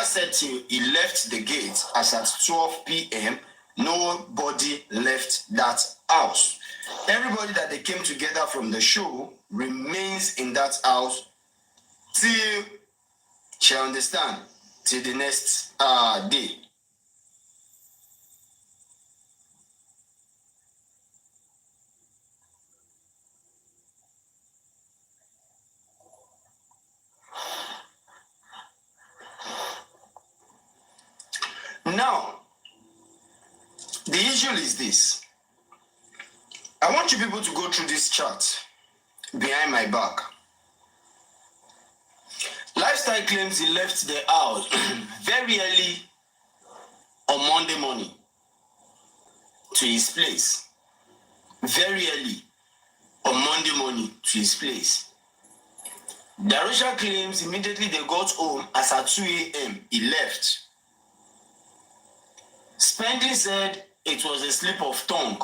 Speaker 2: said he left the gate as at 12 p.m. Nobody left that house. Everybody that they came together from the show remains in that house till, shall understand, till the next day. Now, the issue is this. I want you people to go through this chart behind my back. Lifestyle claims he left the house very early on Monday morning to his place. Very early on Monday morning to his place. Darusha claims immediately they got home as at 2 a.m. he left. Spending said it was a slip of tongue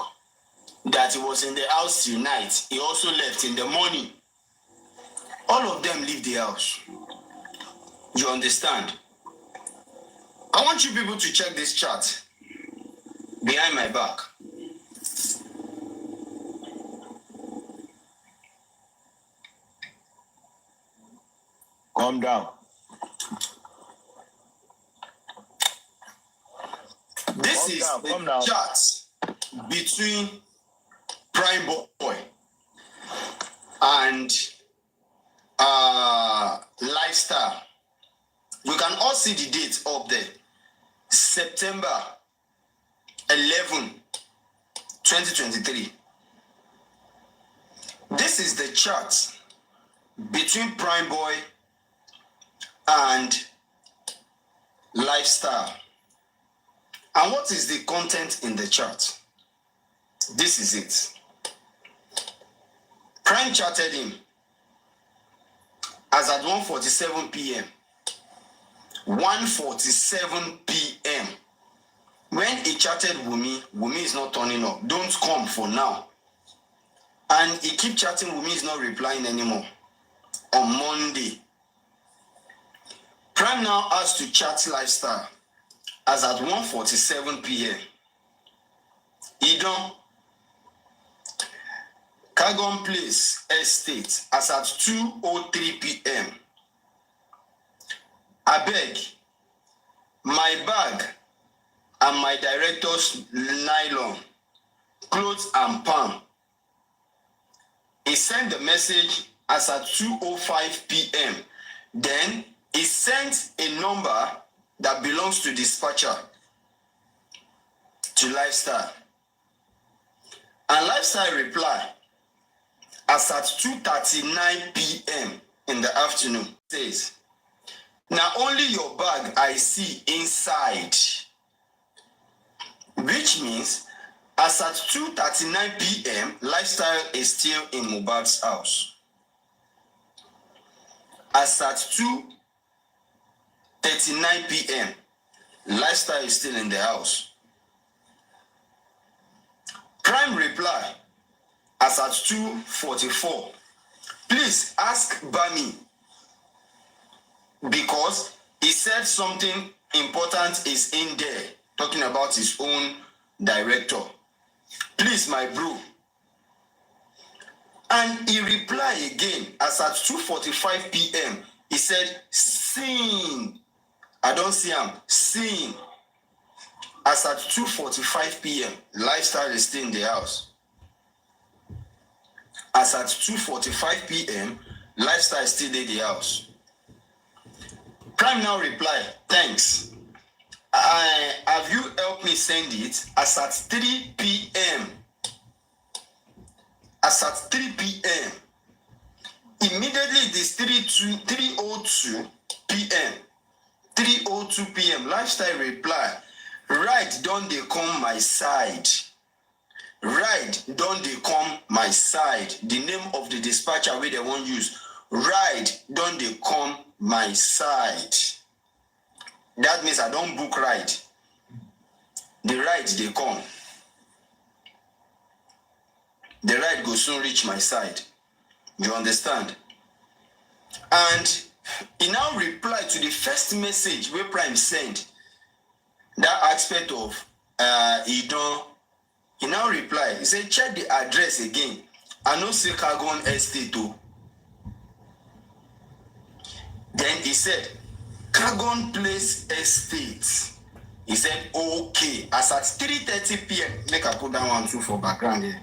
Speaker 2: that he was in the house till night. He also left in the morning. All of them leave the house. You understand? I want you people to check this chart behind my back.
Speaker 12: Calm down.
Speaker 2: This is the chart between Prime Boy and Lifestyle. We can all see the date up there. September 11, 2023. This is the chart between Prime Boy and Lifestyle. And what is the content in the chart? This is it. Prime chatted him as at 1:47 p.m. 1:47 p.m. When he chatted Wumi is not turning up. Don't come for now. And he keep chatting, Wumi is not replying anymore. On Monday, Prime now has to chat Lifestyle as at 1:47 p.m. Idon, Kagon Place Estate as at 2:03 p.m. Abeg, my bag and my director's nylon, clothes and palm. He sent the message as at 2:05 p.m. Then he sent a number that belongs to dispatcher to Lifestyle. And Lifestyle reply as at 2:39 p.m. in the afternoon. Says, now only your bag I see inside. Which means as at 2:39 p.m. Lifestyle is still in Mohbad's house. As at 2:39 p.m. Lifestyle is still in the house. Prime reply as at 2:44. Please ask Bami because he said something important is in there, talking about his own director. Please, my bro. And he replied again, as at 2:45 p.m., he said, "Sin." I don't see him. Sin. As at 2:45 p.m., Lifestyle is still in the house. As at 2:45 p.m., Lifestyle is still in the house. Prime now replied, "Thanks. Have you helped me send it?" As at 3 p.m. As at 3 p.m. Immediately it is 3:02 p.m. 3:02 p.m. Lifestyle reply, "Right, don't they come my side? Right, don't they come my side?" The name of the dispatcher where they won't use. "Right, don't they come my side?" That means I don't book ride. The ride they come. The ride will soon reach my side. You understand? And he now replied to the first message where Prime sent. That aspect of he now replied. He said, "Check the address again. I know say Kagon Estate too." Then he said, "Kagon Place Estate." He said, "Okay." As at 3:30 p.m. Make I put that one too for background here.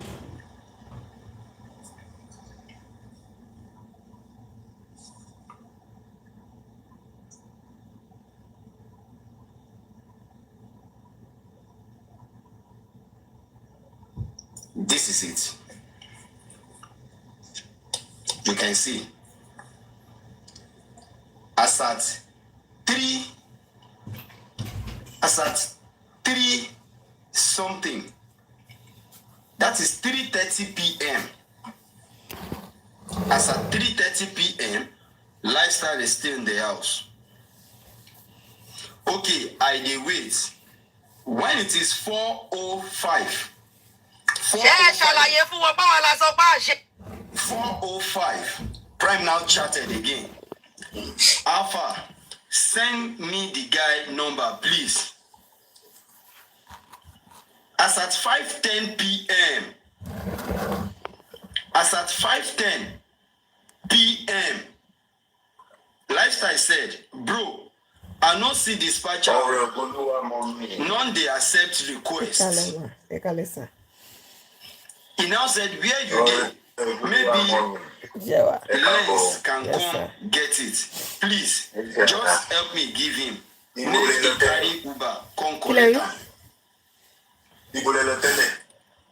Speaker 2: This is it. You can see. As at 3 something. That is 3:30 p.m. As at 3:30 p.m., Lifestyle is still in the house. Okay, I dey wait. When it is 4:05. 4:05. Prime now chatted again. "Alpha, send me the guy number, please." As at 5:10 p.m. As at 5:10 p.m. Lifestyle said, "Bro, I no see dispatcher. None they accept requests." He now said, "Where you get? Maybe Lens can come get it. Please, just help me give him. Make he carry Uber, come collect am."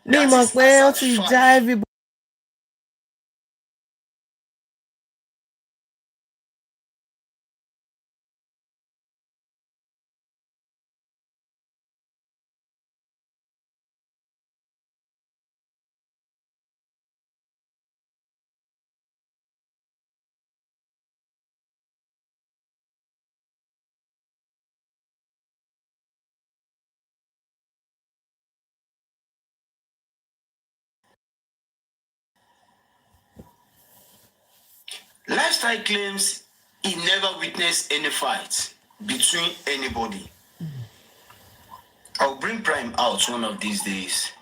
Speaker 1: Me mọ̀ pé ó ti já everybody.
Speaker 2: Lifestyle claims he never witnessed any fight between anybody. I'll bring Prime out one of these days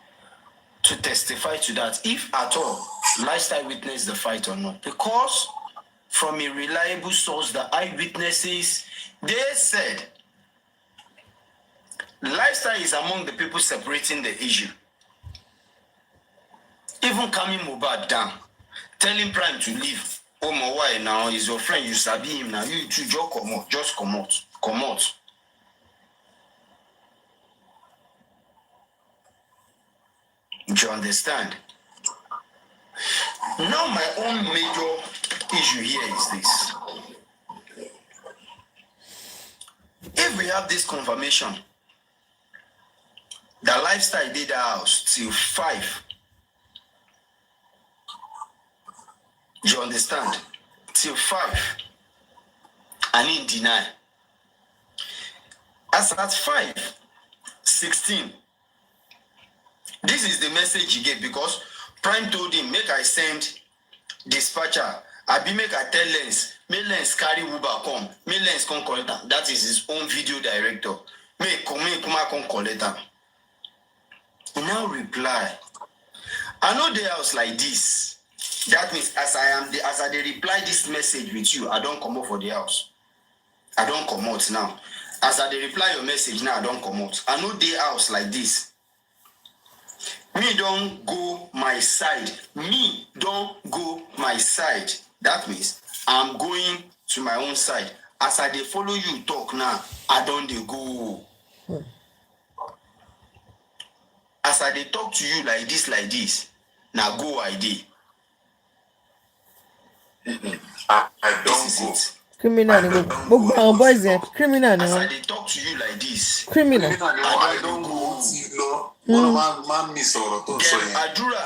Speaker 2: to testify to that, if at all Lifestyle witnessed the fight or not. Because from a reliable source, the eyewitnesses, they said Lifestyle is among the people separating the issue. Even calming Mohbad down, telling Prime to leave. "Oh, my why now is your friend, you sabi him now. You two just come out. Do you understand? Now my own major issue here is this. If we have this confirmation that Lifestyle did the house till 5, do you understand? Till 5, and he deny. As at 5:16, this is the message he gave, because Prime told him, "Make I send dispatcher I be make I tell Lens, make Lens carry Uber come, make Lens come collect am. That is his own video director. Make come collect am. He now reply, I know the house like this. That means as I dey reply this message with you, I don't come out for the house. I don't come out now. As I dey reply your message now, I don't come out. I know the house like this. Me don't go my side. Me don't go my side. That means I'm going to my own side. As I dey follow you talk now, I don't dey go. As I dey talk to you like this, now go I dey.
Speaker 6: I don't go.
Speaker 1: Criminal. Boys, criminal.
Speaker 2: As I dey talk to you like this.
Speaker 1: Criminal.
Speaker 6: I don't go. One of my miss or
Speaker 2: Adura